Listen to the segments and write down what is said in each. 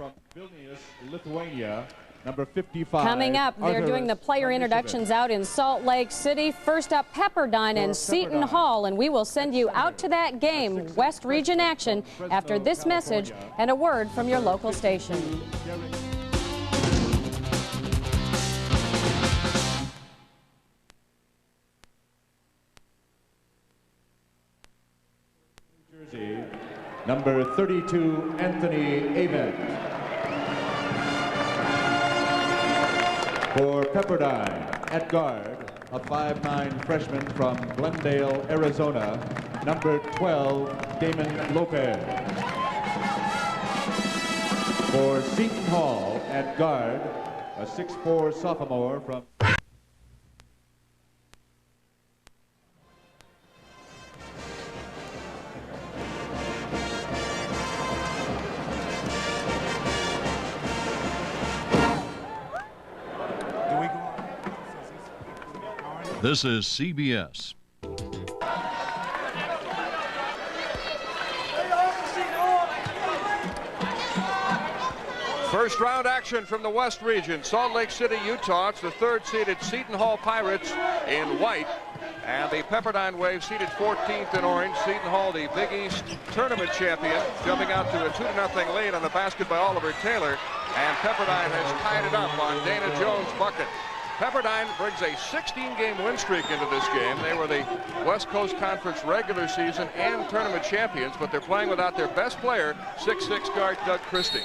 from Vilnius, Lithuania, number 55. Coming up, they're doing the player introductions out in Salt Lake City. First up, Pepperdine and Seton Hall, and we will send you out to that game, West Region action, after this message and a word from your local station. Number 32, Anthony Avent. For Pepperdine, at guard, a 5'9" freshman from Glendale, Arizona, number 12, Damon Lopez. For Seton Hall, at guard, a 6'4" sophomore from This is CBS. First round action from the West Region. Salt Lake City, Utah. It's the third-seeded Seton Hall Pirates in white. And the Pepperdine Waves seated 14th in orange. Seton Hall, the Big East tournament champion, jumping out to a 2-0 lead on the basket by Oliver Taylor. And Pepperdine has tied it up on Dana Jones' bucket. Pepperdine brings a 16-game win streak into this game. They were the West Coast Conference regular season and tournament champions, but they're playing without their best player, 6'6" guard Doug Christie.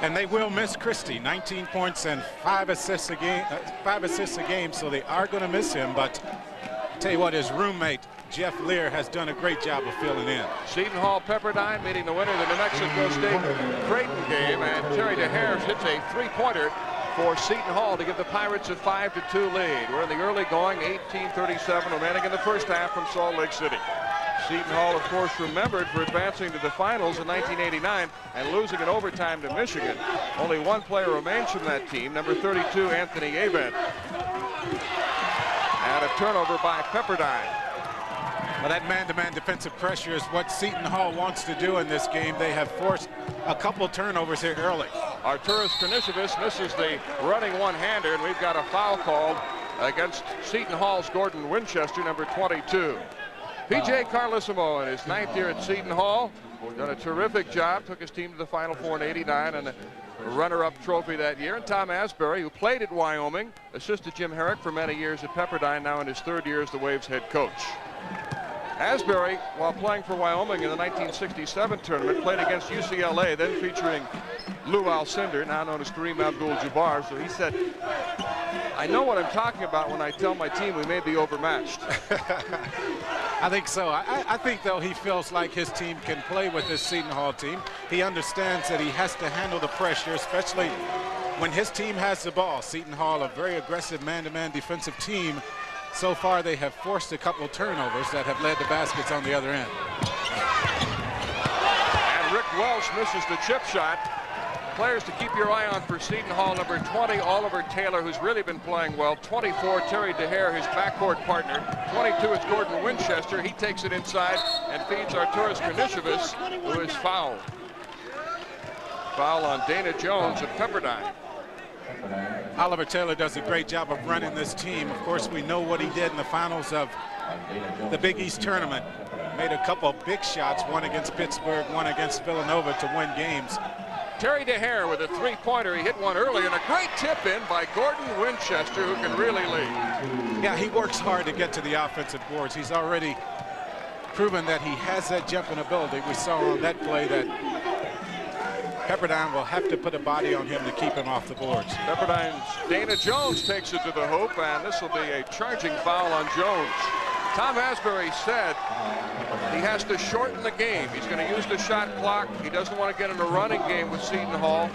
And they will miss Christie. 19 points and 5 assists a game, so they are going to miss him. But tell you what, his roommate Jeff Lear has done a great job of filling in. Seton Hall Pepperdine meeting the winner of the New Mexico State Creighton game, and Terry DeHare hits a three-pointer for Seton Hall to give the Pirates a 5-2 lead. We're in the early going, 18:37 remaining in the first half from Salt Lake City. Seton Hall, of course, remembered for advancing to the finals in 1989 and losing in overtime to Michigan. Only one player remains from that team, number 32, Anthony Avent. And a turnover by Pepperdine. Well, that man-to-man defensive pressure is what Seton Hall wants to do in this game. They have forced a couple turnovers here early. Arturas Kranishevich misses the running one-hander, and we've got a foul called against Seton Hall's Gordon Winchester, number 22. P.J. Carlesimo in his 9th year at Seton Hall, done a terrific job, took his team to the Final Four in '89 and a runner-up trophy that year. And Tom Asbury, who played at Wyoming, assisted Jim Herrick for many years at Pepperdine, now in his 3rd year as the Waves head coach. Asbury, while playing for Wyoming in the 1967 tournament, played against UCLA, then featuring Lou Alcindor, now known as Kareem Abdul-Jabbar. So he said, I know what I'm talking about when I tell my team we may be overmatched. I think so. I think, though, he feels like his team can play with this Seton Hall team. He understands that he has to handle the pressure, especially when his team has the ball. Seton Hall, a very aggressive man-to-man defensive team. So far, they have forced a couple turnovers that have led to baskets on the other end. And Rick Welsh misses the chip shot. Players to keep your eye on for Seton Hall, number 20, Oliver Taylor, who's really been playing well. 24, Terry DeHare, his backcourt partner. 22 is Gordon Winchester. He takes it inside and feeds Arturas Kranishevich, who is fouled. Foul on Dana Jones at Pepperdine. Oliver Taylor does a great job of running this team. Of course, we know what he did in the finals of the Big East tournament. Made a couple of big shots, one against Pittsburgh, one against Villanova to win games. Terry DeHare with a three-pointer. He hit one earlier, and a great tip-in by Gordon Winchester, who can really lead. Yeah, he works hard to get to the offensive boards. He's already proven that he has that jumping ability. We saw on that play that Pepperdine will have to put a body on him to keep him off the boards. Pepperdine's Dana Jones takes it to the hoop, and this will be a charging foul on Jones. Tom Asbury said he has to shorten the game. He's going to use the shot clock. He doesn't want to get in a running game with Seton Hall.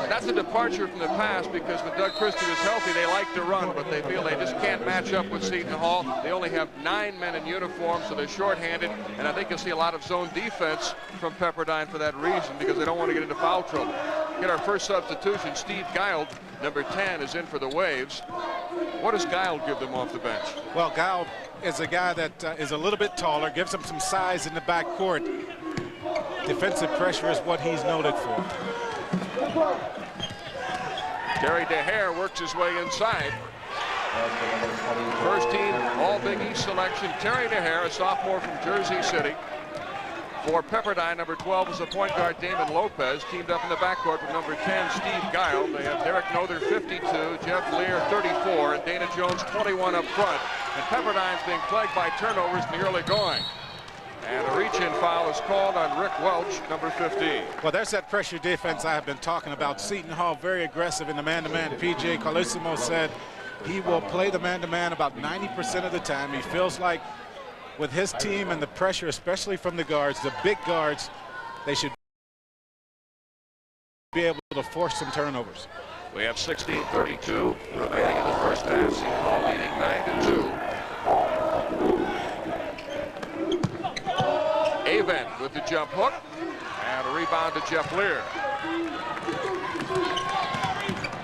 And that's a departure from the past, because when Doug Christie was healthy, they like to run, but they feel they just can't match up with Seton Hall. They only have 9 men in uniform, so they're shorthanded, and I think you'll see a lot of zone defense from Pepperdine for that reason, because they don't want to get into foul trouble. Get our first substitution. Steve Gild, number 10, is in for the Waves. What does Gild give them off the bench? Well, Gild is a guy that is a little bit taller, gives him some size in the backcourt. Defensive pressure is what he's noted for. Terry DeHare works his way inside. First team All Big East selection, Terry DeHare, a sophomore from Jersey City. For Pepperdine, number 12 is the point guard Damon Lopez, teamed up in the backcourt with number 10, Steve Guile. They have Derek Nother, 52, Jeff Lear, 34, and Dana Jones, 21 up front. And Pepperdine's being plagued by turnovers in the early going. And a reach-in foul is called on Rick Welch, number 15. Well, there's that pressure defense I have been talking about. Seton Hall very aggressive in the man-to-man. PJ Carlesimo said he will play the man-to-man about 90% of the time. He feels like with his team and the pressure, especially from the guards, the big guards, they should be able to force some turnovers. We have 16:32 remaining in the first half. Seton Hall leading 9-2. Avent with the jump hook and a rebound to Jeff Lear.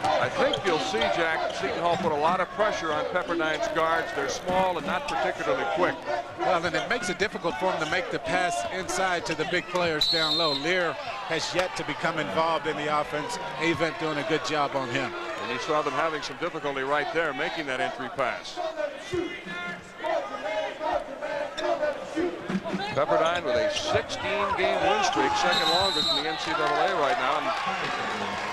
I think you'll see, Jack, Seton Hall put a lot of pressure on Pepperdine's guards. They're small and not particularly quick. Well, then it makes it difficult for them to make the pass inside to the big players down low. Lear has yet to become involved in the offense. Avent doing a good job on him. And you saw them having some difficulty right there making that entry pass. Pepperdine with a 16-game win streak, second longest in the NCAA right now. And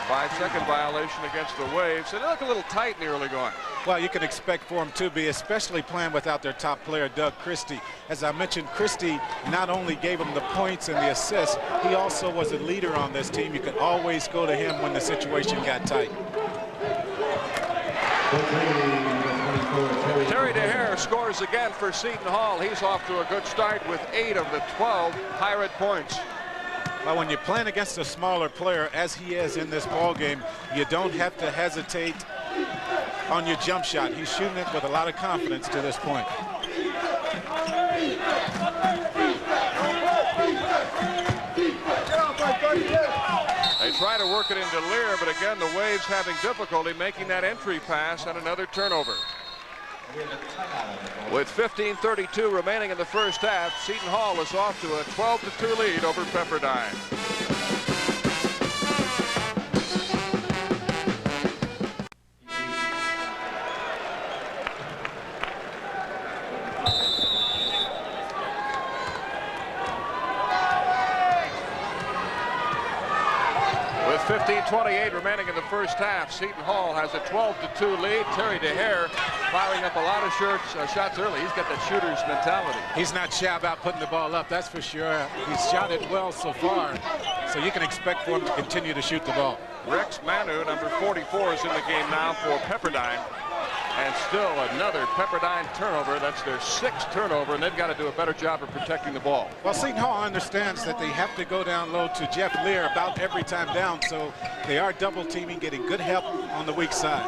5-second violation against the Waves. They look a little tight in the early going. Well, you can expect for them to be, especially playing without their top player, Doug Christie. As I mentioned, Christie not only gave them the points and the assists, he also was a leader on this team. You could always go to him when the situation got tight. Terry DeHare scores again for Seton Hall. He's off to a good start with 8 of the 12 Pirate points. Well, when you're playing against a smaller player, as he is in this ball game, you don't have to hesitate on your jump shot. He's shooting it with a lot of confidence to this point. They try to work it into Lear, but again, the Waves having difficulty making that entry pass and another turnover. With 15:32 remaining in the first half, Seton Hall is off to a 12-2 lead over Pepperdine. With 15:28 remaining in the first half, Seton Hall has a 12-2 lead. Terry DeHare firing up a lot of shots early. He's got that shooter's mentality. He's not shy about putting the ball up, that's for sure. He's shot it well so far, so you can expect for him to continue to shoot the ball. Rex Manu, number 44, is in the game now for Pepperdine. And still another Pepperdine turnover. That's their 6th turnover, and they've got to do a better job of protecting the ball. Well, Seton Hall understands that they have to go down low to Jeff Lear about every time down, so they are double teaming, getting good help on the weak side.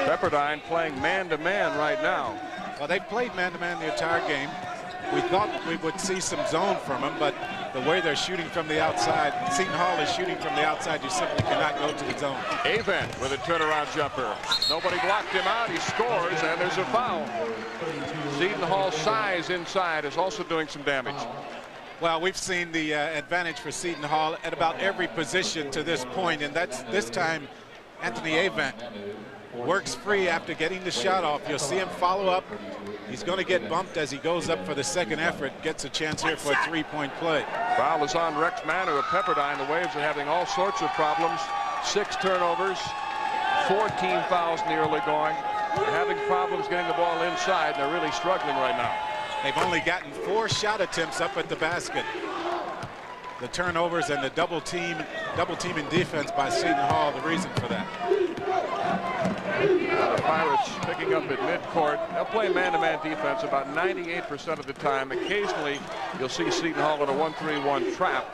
Pepperdine playing man-to-man right now. Well, they've played man-to-man the entire game. We thought we would see some zone from them, but the way they're shooting from the outside, Seton Hall is shooting from the outside, you simply cannot go to the zone. Avent with a turnaround jumper. Nobody blocked him out. He scores, and there's a foul. Seton Hall's size inside is also doing some damage. Well, we've seen the advantage for Seton Hall at about every position to this point, and that's this time Anthony Avent works free after getting the shot off. You'll see him follow up. He's going to get bumped as he goes up for the second effort. Gets a chance here for a three-point play. Foul is on Rex Manu of Pepperdine. The Waves are having all sorts of problems. 6 turnovers, 4 team fouls in the early going. They're having problems getting the ball inside. They're really struggling right now. They've only gotten 4 shot attempts up at the basket. The turnovers and the double teaming defense by Seton Hall, the reason for that. The Pirates picking up at midcourt. They'll play man-to-man defense about 98% of the time. Occasionally, you'll see Seton Hall in a 1-3-1 trap.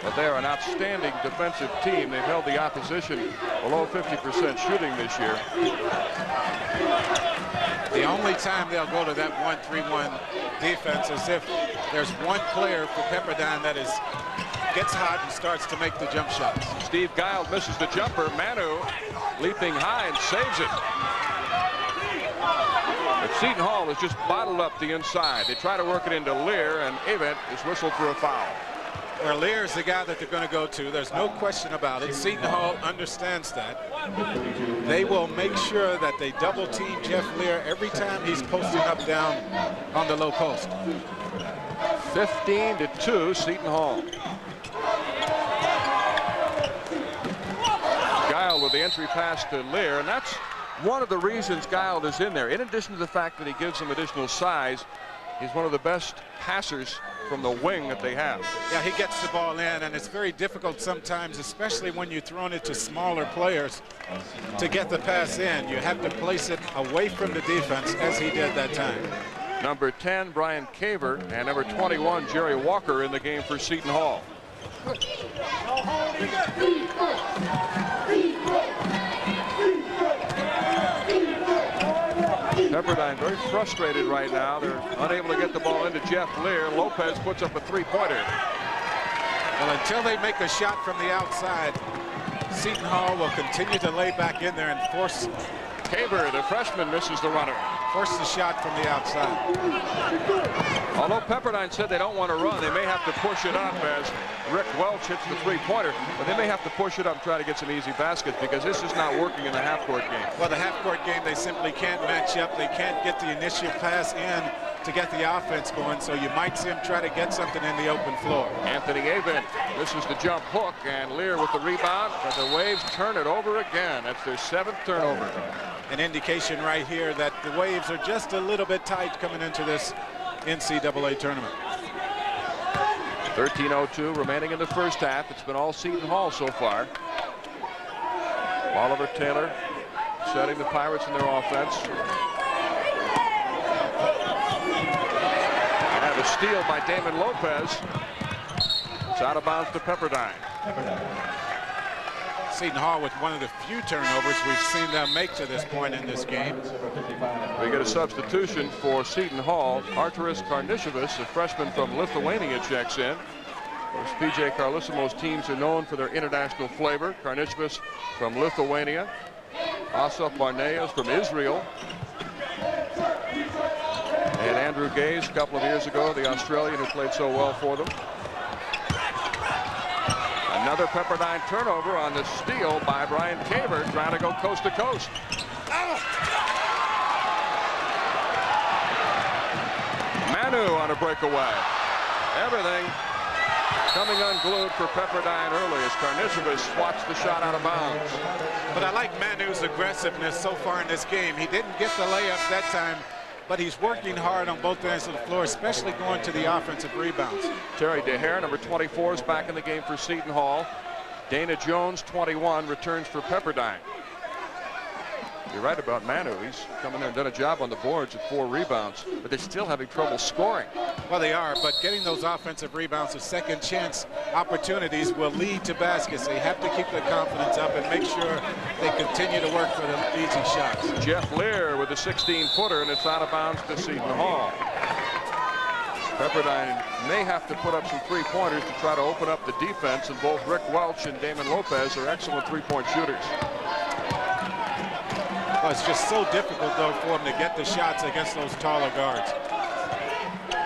But they are an outstanding defensive team. They've held the opposition below 50% shooting this year. The only time they'll go to that 1-3-1 defense is if there's one player for Pepperdine that gets hot and starts to make the jump shots. Steve Guile misses the jumper. Manu leaping high and saves it. But Seton Hall has just bottled up the inside. They try to work it into Lear, and Avent is whistled for a foul. Well, Lear is the guy that they're going to go to. There's no question about it. Seton Hall understands that. They will make sure that they double team Jeff Lear every time he's posting up down on the low post. 15-2, Seton Hall. Guile with the entry pass to Lear, and that's one of the reasons Guile is in there. In addition to the fact that he gives them additional size, he's one of the best passers from the wing that they have. Yeah, he gets the ball in, and it's very difficult sometimes, especially when you're throwing it to smaller players, to get the pass in. You have to place it away from the defense, as he did that time. Number 10, Brian Caver, and number 21, Jerry Walker, in the game for Seton Hall. Pepperdine very frustrated right now. They're unable to get the ball into Jeff Lear. Lopez puts up a three-pointer. Well, until they make a shot from the outside, Seton Hall will continue to lay back in there and force. Caver, the freshman, misses the runner. Force the shot from the outside. Although Pepperdine said they don't want to run, they may have to push it up as Rick Welch hits the three-pointer, but they may have to push it up and try to get some easy baskets because this is not working in the half-court game. Well, the half-court game, they simply can't match up. They can't get the initial pass in to get the offense going, so you might see him try to get something in the open floor. Anthony Avent, this is the jump hook, and Lear with the rebound, but the Waves turn it over again. That's their 7th turnover. An indication right here that the Waves are just a little bit tight coming into this NCAA tournament. 13:02 remaining in the first half. It's been all Seton Hall so far. Oliver Taylor setting the Pirates in their offense. And a steal by Damon Lopez. It's out of bounds to Pepperdine. Seton Hall with one of the few turnovers we've seen them make to this point in this game. We get a substitution for Seton Hall. Arturas Karnišovas, a freshman from Lithuania, checks in. Of course, P.J. Carlesimo's teams are known for their international flavor. Karnišovas from Lithuania. Asaf Barnea is from Israel. And Andrew Gaze, a couple of years ago, the Australian who played so well for them. Another Pepperdine turnover on the steal by Brian Caver, trying to go coast to coast. Manu on a breakaway. Everything coming unglued for Pepperdine early as Karnišovas swats the shot out of bounds. But I like Manu's aggressiveness so far in this game. He didn't get the layup that time, but he's working hard on both ends of the floor, especially going to the offensive rebounds. Terry DeHare, number 24, is back in the game for Seton Hall. Dana Jones, 21, returns for Pepperdine. You're right about Manu. He's come in there and done a job on the boards with 4 rebounds, but they're still having trouble scoring. Well, they are, but getting those offensive rebounds, the second chance opportunities will lead to baskets. They have to keep their confidence up and make sure they continue to work for the easy shots. Jeff Lear with a 16-footer, and it's out of bounds to Seton Hall. Pepperdine may have to put up some three-pointers to try to open up the defense, and both Rick Welch and Damon Lopez are excellent three-point shooters. Well, it's just so difficult, though, for him to get the shots against those taller guards. You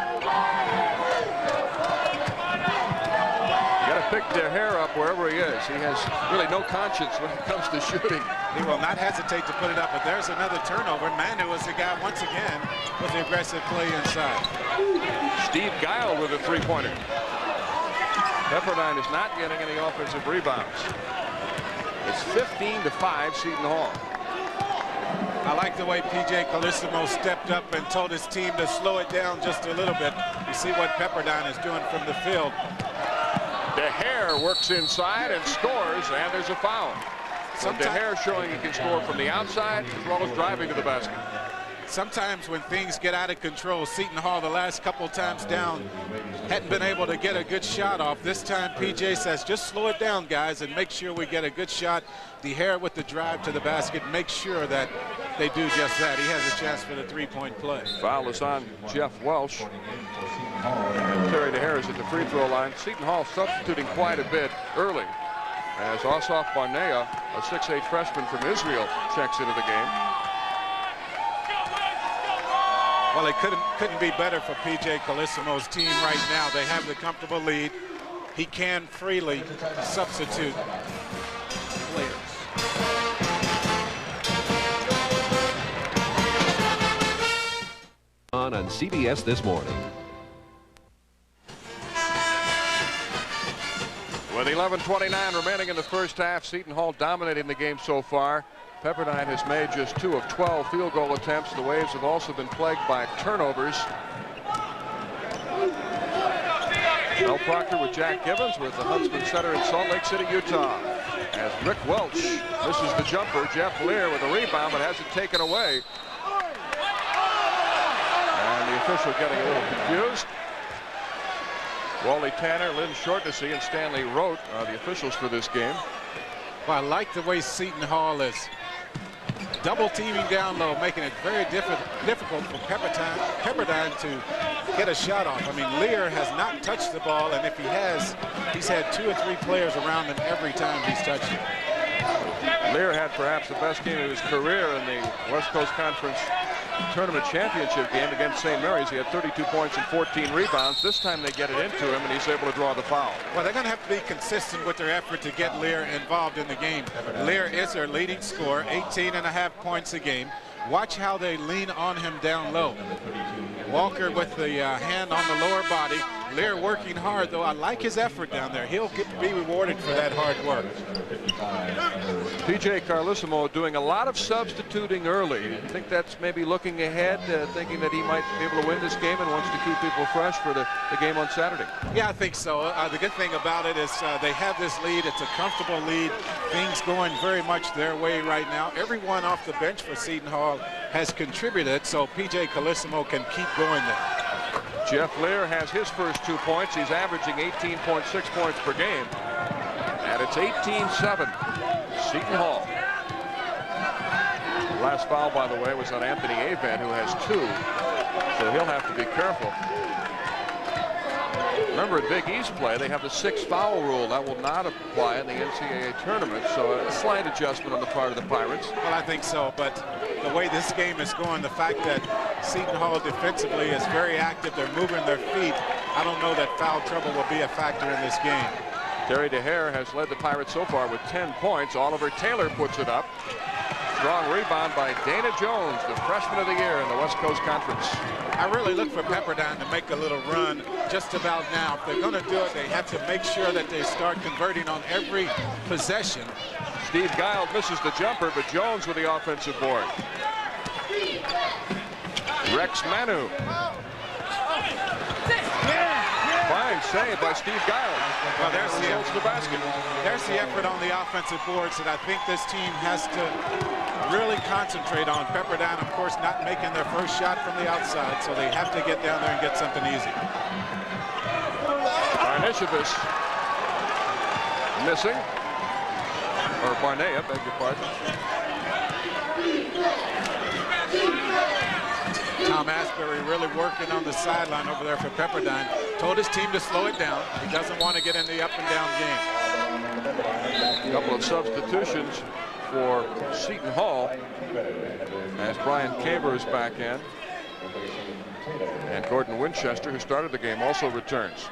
got to pick DeHare up wherever he is. He has really no conscience when it comes to shooting. He will not hesitate to put it up, but there's another turnover. Manu is the guy, once again, with the aggressive play inside. Steve Guile with a three-pointer. Pepperdine is not getting any offensive rebounds. It's 15-5 Seton Hall. I like the way P.J. Carlesimo stepped up and told his team to slow it down just a little bit. You see what Pepperdine is doing from the field. DeHare works inside and scores, and there's a foul. So DeHare showing he can score from the outside as well as driving to the basket. Sometimes when things get out of control, Seton Hall the last couple times down hadn't been able to get a good shot off. This time P.J. says, just slow it down, guys, and make sure we get a good shot. DeHare with the drive to the basket, make sure that they do just that. He has a chance for the three-point play. Foul is on Jeff Welch. And Terry DeHare is at the free throw line. Seton Hall substituting quite a bit early as Asaf Barnea, a 6'8" freshman from Israel, checks into the game. Well, it couldn't be better for P.J. Carlesimo's team right now. They have the comfortable lead. he can freely substitute players. On CBS This Morning. With 11:29 remaining in the first half, Seton Hall dominating the game so far. Pepperdine has made just 2 of 12 field goal attempts. The Waves have also been plagued by turnovers. Mel Proctor with Jack Gibbons with the Huntsman Center in Salt Lake City, Utah. As Rick Welch misses the jumper, Jeff Lear with a rebound but has it taken away. And the official getting a little confused. Wally Tanner, Lynn Shortnessy, and Stanley Rote are the officials for this game. Well, I like the way Seton Hall is double teaming down low, making it very difficult for Pepperdine to get a shot off. I mean, Lear has not touched the ball, and if he has, he's had 2 or 3 players around him every time he's touched it. Lear had perhaps the best game of his career in the West Coast Conference Tournament Championship game against St. Mary's. He had 32 points and 14 rebounds. This time they get it into him, and he's able to draw the foul. Well, they're going to have to be consistent with their effort to get Lear involved in the game. Lear is their leading scorer, 18.5 points a game. Watch how they lean on him down low. Walker with the hand on the lower body. Lear working hard, though. I like his effort down there. He'll be rewarded for that hard work. P.J. Carlissimo doing a lot of substituting early. I think that's maybe looking ahead, thinking that he might be able to win this game and wants to keep people fresh for the game on Saturday. Yeah, I think so. The good thing about it is they have this lead. It's a comfortable lead. Things going very much their way right now. Everyone off the bench for Seton Hall has contributed, so P.J. Carlissimo can keep going there. Jeff Lear has his first 2 points. He's averaging 18.6 points per game. And it's 18-7. Seton Hall. The last foul, by the way, was on Anthony Avan, who has 2. So he'll have to be careful. Remember, at Big East play, they have the 6-foul rule. That will not apply in the NCAA tournament. So a slight adjustment on the part of the Pirates. Well, I think so. But the way this game is going, the fact that Seton Hall defensively is very active, they're moving their feet, I don't know that foul trouble will be a factor in this game. Terry DeHare has led the Pirates so far with 10 points. Oliver Taylor puts it up. Strong rebound by Dana Jones, the freshman of the year in the West Coast Conference. I really look for Pepperdine to make a little run just about now. If they're going to do it, they have to make sure that they start converting on every possession. Steve Guile misses the jumper, but Jones with the offensive board. Rex Manu. Fine save by Steve Guile. Well, there's the basket. There's the effort on the offensive boards that I think this team has to really concentrate on. Pepperdine, of course, not making their first shot from the outside, so they have to get down there and get something easy. Barnishevich missing. Or Barnea, beg your pardon. Tom Asbury really working on the sideline over there for Pepperdine. Told his team to slow it down. He doesn't want to get in the up and down game. A couple of substitutions for Seton Hall as Brian Caver is back in. And Gordon Winchester, who started the game, also returns.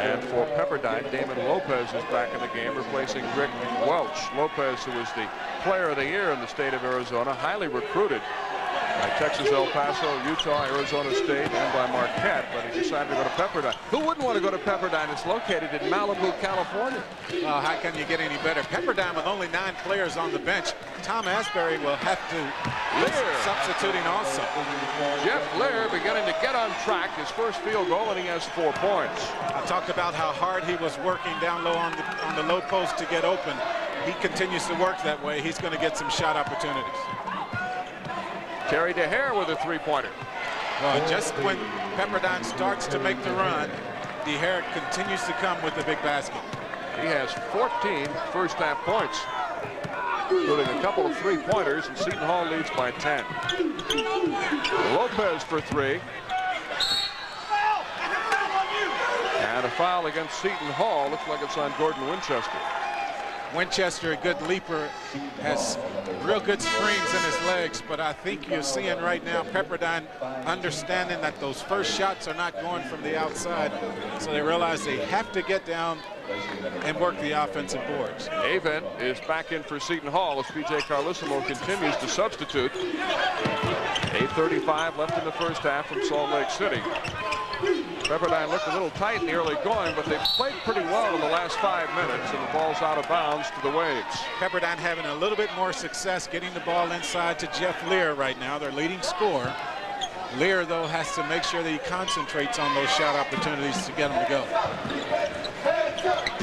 And for Pepperdine, Damon Lopez is back in the game, replacing Rick Welch. Lopez, who was the player of the year in the state of Arizona, highly recruited by Texas, El Paso, Utah, Arizona State, and by Marquette, but he decided to go to Pepperdine. Who wouldn't want to go to Pepperdine? It's located in Malibu, California. Well, how can you get any better? Pepperdine with only 9 players on the bench. Tom Asbury will have to substituting also. Jeff Lear beginning to get on track. His first field goal, and he has 4 points. I talked about how hard he was working down low on the low post to get open. He continues to work that way. He's going to get some shot opportunities. Terry DeHare with a 3-pointer. Well, just when Pepperdine starts to make the run, DeHare continues to come with the big basket. He has 14 first-half points, including a couple of 3-pointers, and Seton Hall leads by 10. Lopez for 3. And a foul against Seton Hall. Looks like it's on Gordon Winchester. Winchester, a good leaper, has real good springs in his legs, but I think you're seeing right now Pepperdine understanding that those first shots are not going from the outside, so they realize they have to get down and work the offensive boards. Avent is back in for Seton Hall as P.J. Carlissimo continues to substitute. 8:35 left in the first half from Salt Lake City. Pepperdine looked a little tight in the early going, but they've played pretty well in the last 5 minutes, and the ball's out of bounds to the Waves. Pepperdine having a little bit more success getting the ball inside to Jeff Lear right now, their leading scorer. Lear, though, has to make sure that he concentrates on those shot opportunities to get them to go.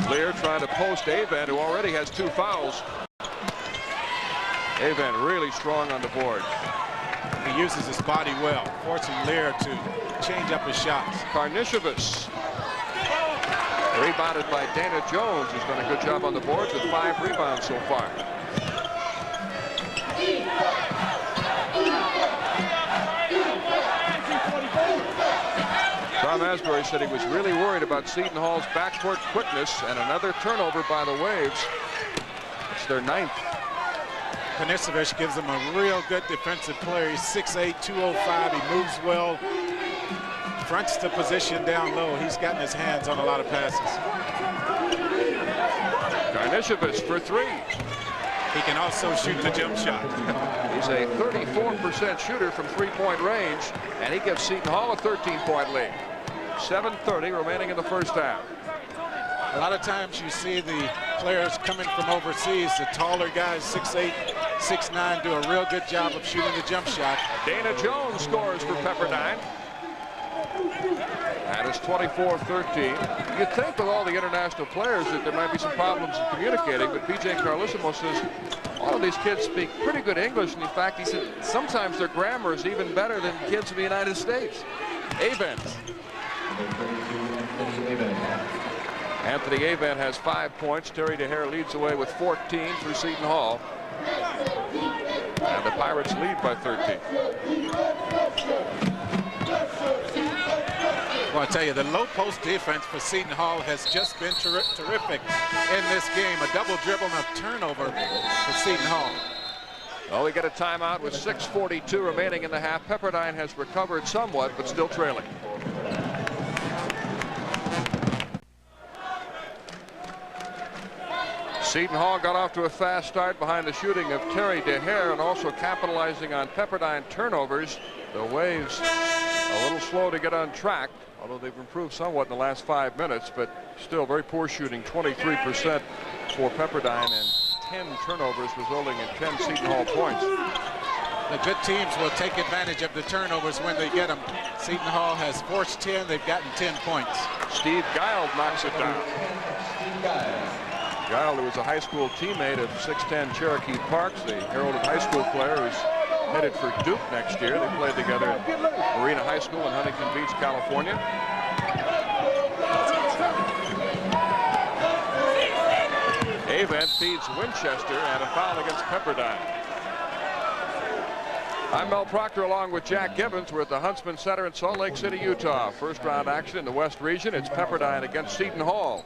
Lear trying to post Avent, who already has 2 fouls. Avent really strong on the board. He uses his body well, forcing Lear to change up his shots. Karnisovas rebounded by Dana Jones, who's done a good job on the boards with 5 rebounds so far. Tom Asbury said he was really worried about Seton Hall's backcourt quickness, and another turnover by the Waves. It's their 9th. Karnisovas gives him a real good defensive player. He's 6'8", 205. He moves well, fronts the position down low. He's gotten his hands on a lot of passes. Karnisovas for 3. He can also shoot the jump shot. He's a 34% shooter from 3-point range, and he gives Seton Hall a 13-point lead. 7:30 remaining in the first half. A lot of times you see the players coming from overseas, the taller guys, 6'8", 6'9", do a real good job of shooting the jump shot. Dana Jones scores for Pepperdine. That is 24-13. You'd think with all the international players that there might be some problems in communicating, but P.J. Carlissimo says all of these kids speak pretty good English, and in fact, he said sometimes their grammar is even better than kids in the United States. Avent. Anthony Avent has 5 points. Terry DeHare leads away with 14 through Seton Hall. And the Pirates lead by 13. Well, I tell you, the low post defense for Seton Hall has just been terrific in this game. A double dribble and a turnover for Seton Hall. Well, we get a timeout with 6:42 remaining in the half. Pepperdine has recovered somewhat, but still trailing. Seton Hall got off to a fast start behind the shooting of Terry DeHare and also capitalizing on Pepperdine turnovers. The Waves a little slow to get on track, although they've improved somewhat in the last 5 minutes, but still very poor shooting, 23% for Pepperdine and 10 turnovers resulting in 10 Seton Hall points. The good teams will take advantage of the turnovers when they get them. Seton Hall has forced 10, they've gotten 10 points. Steve Guild knocks it down. Guild, who was a high school teammate of 6'10" Cherokee Parks, the heralded high school player who's headed for Duke next year. They played together at Marina High School in Huntington Beach, California. Avent feeds Winchester and a foul against Pepperdine. I'm Mel Proctor along with Jack Gibbons. We're at the Huntsman Center in Salt Lake City, Utah. First round action in the West region. It's Pepperdine against Seton Hall.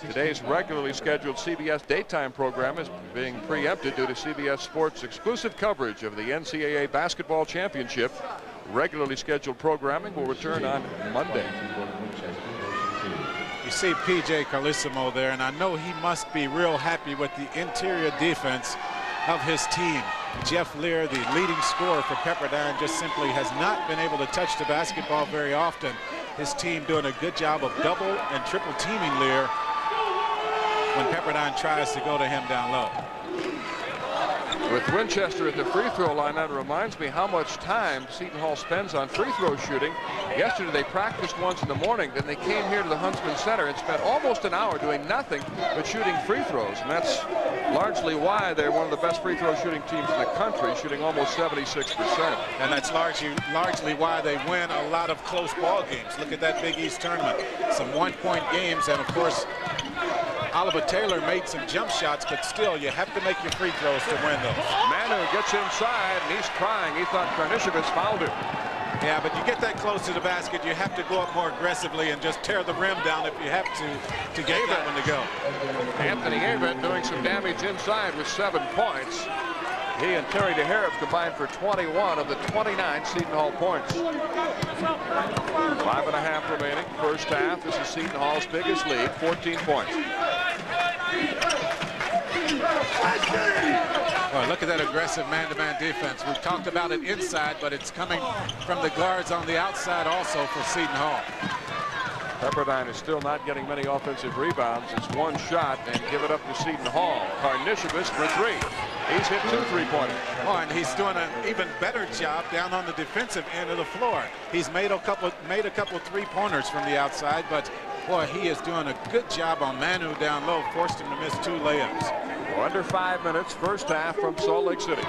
Today's regularly scheduled CBS daytime program is being preempted due to CBS Sports' exclusive coverage of the NCAA Basketball Championship. Regularly scheduled programming will return on Monday. You see P.J. Carlissimo there, and I know he must be real happy with the interior defense of his team. Jeff Lear, the leading scorer for Pepperdine, just simply has not been able to touch the basketball very often. His team doing a good job of double and triple teaming Lear when Pepperdine tries to go to him down low. With Winchester at the free throw line, that reminds me how much time Seton Hall spends on free throw shooting. Yesterday they practiced once in the morning, then they came here to the Huntsman Center and spent almost an hour doing nothing but shooting free throws. And that's largely why they're one of the best free throw shooting teams in the country, shooting almost 76%. And that's largely why they win a lot of close ball games. Look at that Big East tournament. Some one-point games, and of course, Oliver Taylor made some jump shots, but still, you have to make your free throws to win those. Manu gets inside, and he's crying. He thought Karnisovas fouled him. Yeah, but you get that close to the basket, you have to go up more aggressively and just tear the rim down if you have to get that one to go. Anthony Avent doing some damage inside with 7 points. He and Terry DeHare have combined for 21 of the 29 Seton Hall points. 5.5 remaining, first half. This is Seton Hall's biggest lead, 14 points. Well, look at that aggressive man-to-man defense. We've talked about it inside, but it's coming from the guards on the outside also for Seton Hall. Pepperdine is still not getting many offensive rebounds. It's one shot and give it up to Seton Hall. Karnisovas for 3. He's hit 2 3-pointers. Oh, and he's doing an even better job down on the defensive end of the floor. He's made a couple 3-pointers from the outside, but boy, he is doing a good job on Manu down low, forced him to miss 2 layups. Well, under 5 minutes, first half from Salt Lake City.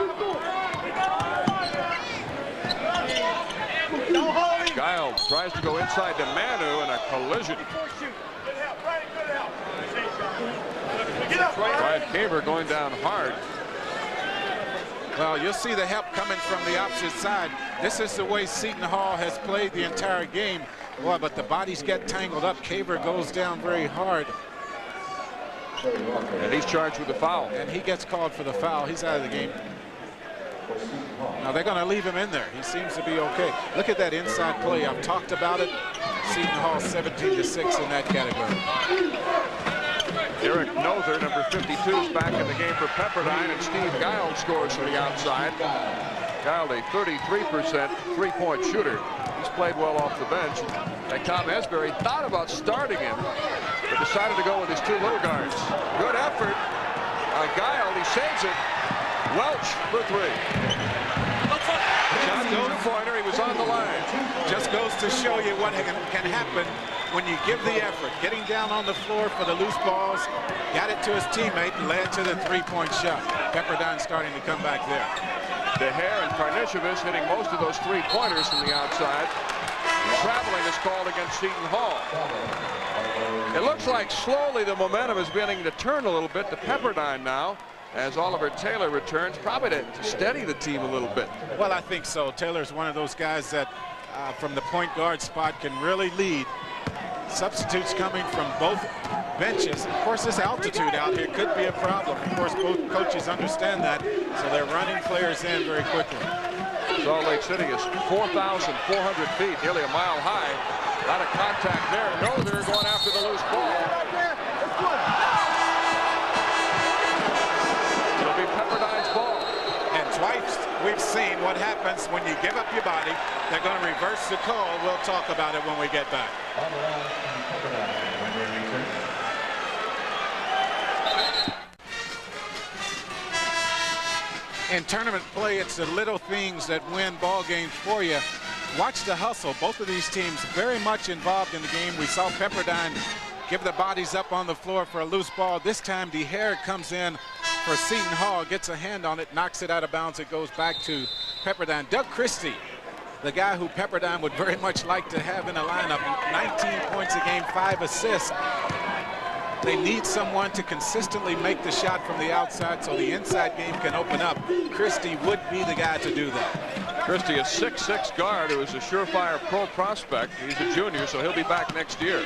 Giles tries to go inside to Manu and a collision. Brian Caver going down hard. Well, you'll see the help coming from the opposite side. This is the way Seton Hall has played the entire game. Boy, but the bodies get tangled up. Caver goes down very hard. And he's charged with the foul. And he gets called for the foul. He's out of the game. Now they're going to leave him in there. He seems to be okay. Look at that inside play. I've talked about it. Seton Hall 17-6 in that category. Eric Nother, number 52, is back in the game for Pepperdine, and Steve Giles scores from the outside. Giles, a 33% three-point shooter. He's played well off the bench. And Tom Esbury thought about starting him, but decided to go with his 2 little guards. Good effort. Giles, he saves it. Welch for 3. Shot 2-pointer. He was on the line. Just goes to show you what can happen when you give the effort. Getting down on the floor for the loose balls, got it to his teammate, led to the 3-point shot. Pepperdine starting to come back there. DeHare and Karnisovas hitting most of those 3-pointers from the outside. Traveling is called against Seton Hall. It looks like slowly the momentum is beginning to turn a little bit to Pepperdine now, as Oliver Taylor returns, probably to steady the team a little bit. Well, I think so. Taylor's one of those guys that from the point guard spot can really lead. Substitutes coming from both benches. Of course, this altitude out here could be a problem. Of course, both coaches understand that, so they're running players in very quickly. Salt Lake City is 4,400 feet, nearly a mile high. A lot of contact there. Nother going after the loose ball. It'll be Pepperdine's ball. And twice we've seen what happens when you give up your body. They're going to reverse the call. We'll talk about it when we get back. In tournament play, it's the little things that win ball games for you. Watch the hustle. Both of these teams very much involved in the game. We saw Pepperdine give the bodies up on the floor for a loose ball. This time, DeHare comes in for Seton Hall, gets a hand on it, knocks it out of bounds. It goes back to Pepperdine. Doug Christie, the guy who Pepperdine would very much like to have in the lineup. 19 points a game, 5 assists. They need someone to consistently make the shot from the outside so the inside game can open up. Christie would be the guy to do that. Christie, a 6'6" guard who is a surefire pro prospect. He's a junior, so he'll be back next year.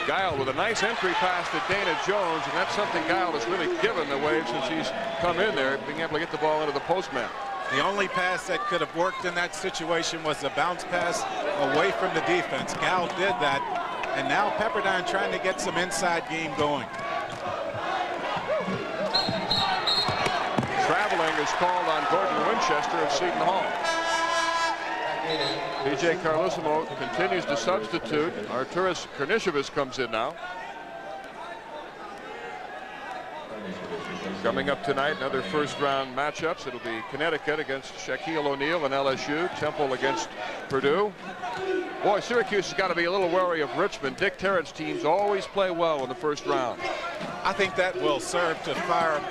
Giles with a nice entry pass to Dana Jones, and that's something Giles has really given the Wave since he's come in there, being able to get the ball into the postman. The only pass that could have worked in that situation was a bounce pass away from the defense. Giles did that, and now Pepperdine trying to get some inside game going. Traveling is called on Gordon Winchester of Seton Hall. P.J. Carlesimo continues to substitute. Arturas Karnisovas comes in now. Coming up tonight, another first-round matchups. It'll be Connecticut against Shaquille O'Neal and LSU. Temple against Purdue. Boy, Syracuse has got to be a little wary of Richmond. Dick Tarrant's teams always play well in the first round. I think that will serve to fire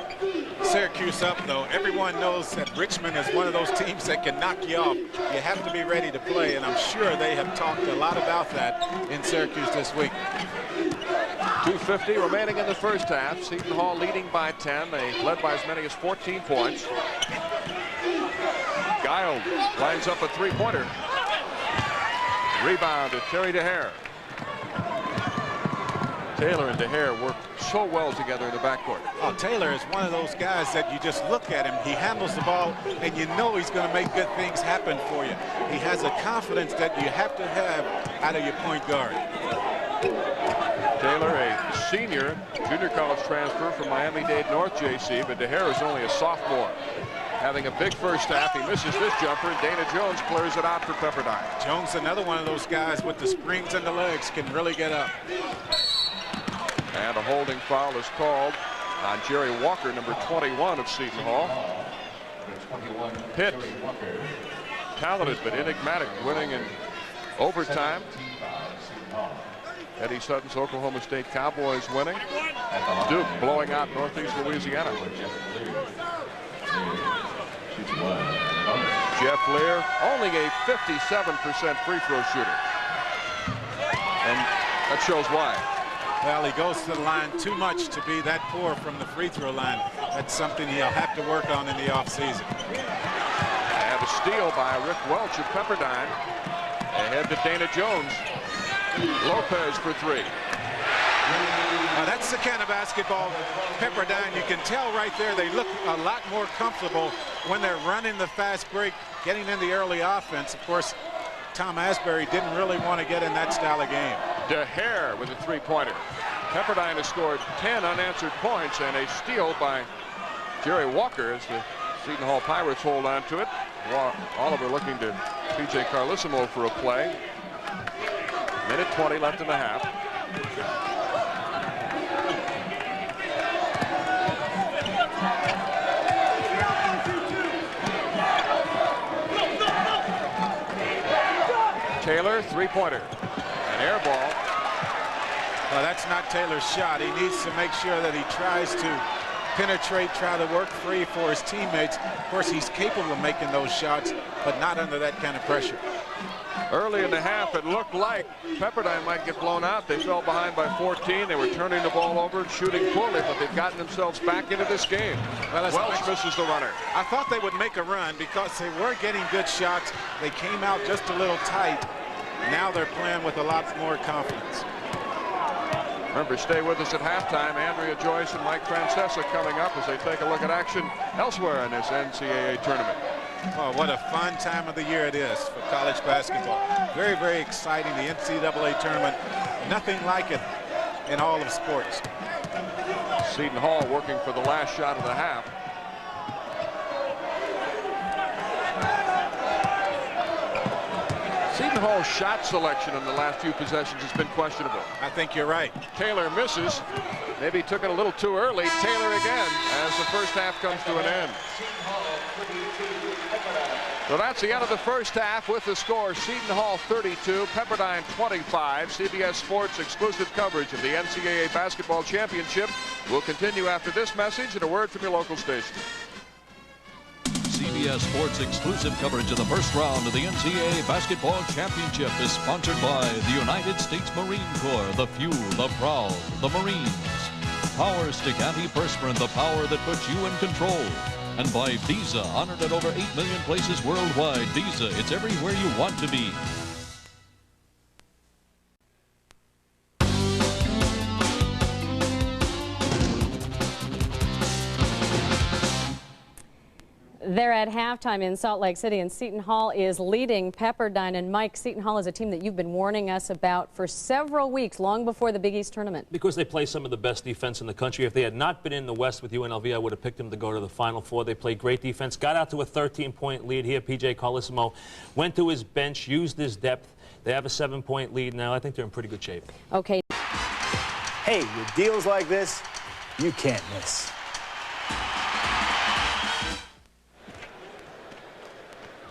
Syracuse up, though. Everyone knows that Richmond is one of those teams that can knock you off. You have to be ready to play, and I'm sure they have talked a lot about that in Syracuse this week. 2:50 remaining in the first half. Seton Hall leading by 10. They led by as many as 14 points. Giles lines up a three-pointer. Rebound to Terry DeHare. Taylor and DeHare work so well together in the backcourt. Oh, Taylor is one of those guys that you just look at him. He handles the ball, and you know he's going to make good things happen for you. He has a confidence that you have to have out of your point guard. Taylor, a senior, junior college transfer from Miami-Dade North JC, but DeHare is only a sophomore. Having a big first half, he misses this jumper, and Dana Jones clears it out for Pepperdine. Jones, another one of those guys with the springs and the legs, can really get up. And a holding foul is called on Jerry Walker, number 21 of Seton Hall. Pitt, talented but enigmatic, winning in overtime. Eddie Sutton's Oklahoma State Cowboys winning. Duke blowing out Northeast Louisiana. Jeff Lear, only a 57% free throw shooter. And that shows why. Well, he goes to the line too much to be that poor from the free throw line. That's something he'll have to work on in the offseason. And a steal by Rick Welch of Pepperdine. Ahead to Dana Jones. Lopez for three. Now that's the kind of basketball Pepperdine, you can tell right there they look a lot more comfortable when they're running the fast break, getting in the early offense. Of course, Tom Asbury didn't really want to get in that style of game. DeHare with a three-pointer. Pepperdine has scored 10 unanswered points and a steal by Jerry Walker as the Seton Hall Pirates hold on to it. Oliver looking to P.J. Carlissimo for a play. Minute 20 left in the half. Taylor, three-pointer. An air ball. Well, that's not Taylor's shot. He needs to make sure that he tries to penetrate, try to work free for his teammates. Of course, he's capable of making those shots, but not under that kind of pressure. Early in the half, it looked like Pepperdine might get blown out. They fell behind by 14. They were turning the ball over and shooting poorly, but they've gotten themselves back into this game. Well, Welch misses the runner. I thought they would make a run because they were getting good shots. They came out just a little tight. Now they're playing with a lot more confidence. Remember, stay with us at halftime. Andrea Joyce and Mike Francesa coming up as they take a look at action elsewhere in this NCAA tournament. Oh, what a fun time of the year it is for college basketball. Very, very exciting. The NCAA tournament, nothing like it in all of sports. Seton Hall working for the last shot of the half. Seton Hall's shot selection in the last few possessions has been questionable. I think you're right. Taylor misses. Maybe took it a little too early. Taylor again as the first half comes to an end. So that's the end of the first half with the score: Seton Hall 32, Pepperdine 25. CBS Sports exclusive coverage of the NCAA Basketball Championship will continue after this message and a word from your local station. CBS Sports exclusive coverage of the first round of the NCAA Basketball Championship is sponsored by the United States Marine Corps, the fuel, the proud, the Marines. Power Stick Antiperspirant, the power that puts you in control. And by Visa, honored at over 8 million places worldwide. Visa, it's everywhere you want to be. They're at halftime in Salt Lake City, and Seton Hall is leading Pepperdine. And Mike, Seton Hall is a team that you've been warning us about for several weeks, long before the Big East tournament. Because they play some of the best defense in the country. If they had not been in the West with UNLV, I would have picked them to go to the Final Four. They played great defense, got out to a 13-point lead here. P.J. Carlissimo went to his bench, used his depth. They have a 7-point lead now. I think they're in pretty good shape. Okay. Hey, with deals like this, you can't miss.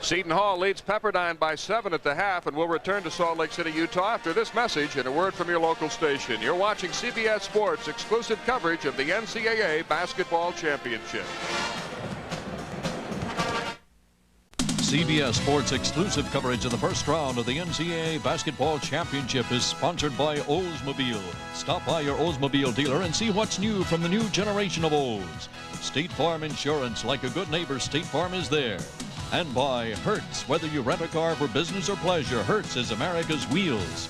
Seton Hall leads Pepperdine by 7 at the half, and will return to Salt Lake City, Utah after this message and a word from your local station. You're watching CBS Sports exclusive coverage of the NCAA Basketball Championship. CBS Sports exclusive coverage of the first round of the NCAA Basketball Championship is sponsored by Oldsmobile. Stop by your Oldsmobile dealer and see what's new from the new generation of Olds. State Farm Insurance, like a good neighbor, State Farm is there. And by Hertz. Whether you rent a car for business or pleasure, Hertz is America's wheels.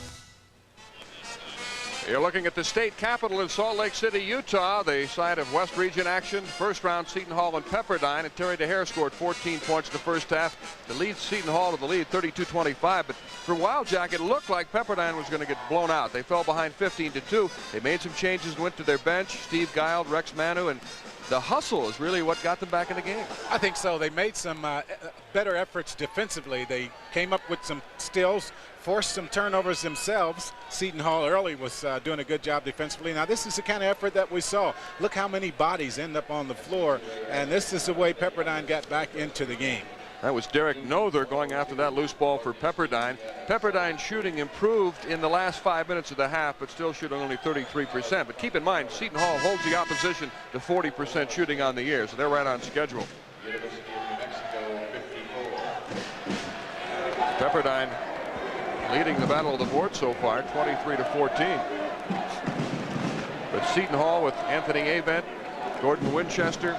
You're looking at the state capitol in Salt Lake City, Utah, the site of West Region action. First round, Seton Hall and Pepperdine, and Terry DeHare scored 14 points in the first half to lead Seton Hall to the lead 32-25. But for a while, Jack, it looked like Pepperdine was going to get blown out. They fell behind 15-2. They made some changes and went to their bench. Steve Guild, Rex Manu, and the hustle is really what got them back in the game. I think so. They made some better efforts defensively. They came up with some steals, forced some turnovers themselves. Seton Hall early was doing a good job defensively. Now, this is the kind of effort that we saw. Look how many bodies end up on the floor, and this is the way Pepperdine got back into the game. That was Derek Nother going after that loose ball for Pepperdine. Pepperdine shooting improved in the last 5 minutes of the half, but still shooting only 33%. But keep in mind, Seton Hall holds the opposition to 40% shooting on the year, so they're right on schedule. Pepperdine leading the battle of the board so far, 23-14. But Seton Hall with Anthony Avent, Gordon Winchester,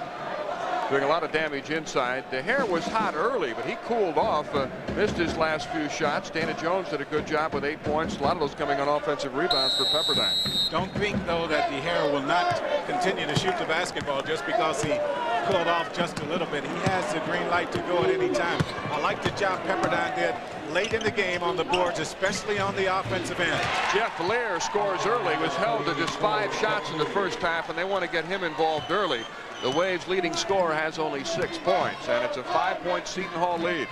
doing a lot of damage inside. DeHare was hot early, but he cooled off, missed his last few shots. Dana Jones did a good job with 8 points. A lot of those coming on offensive rebounds for Pepperdine. Don't think, though, that DeHare will not continue to shoot the basketball just because he cooled off just a little bit. He has the green light to go at any time. I like the job Pepperdine did late in the game on the boards, especially on the offensive end. Jeff Lear scores early, was held to just 5 shots in the first half, and they want to get him involved early. The Waves' leading scorer has only 6 points, and it's a 5-point Seton Hall lead.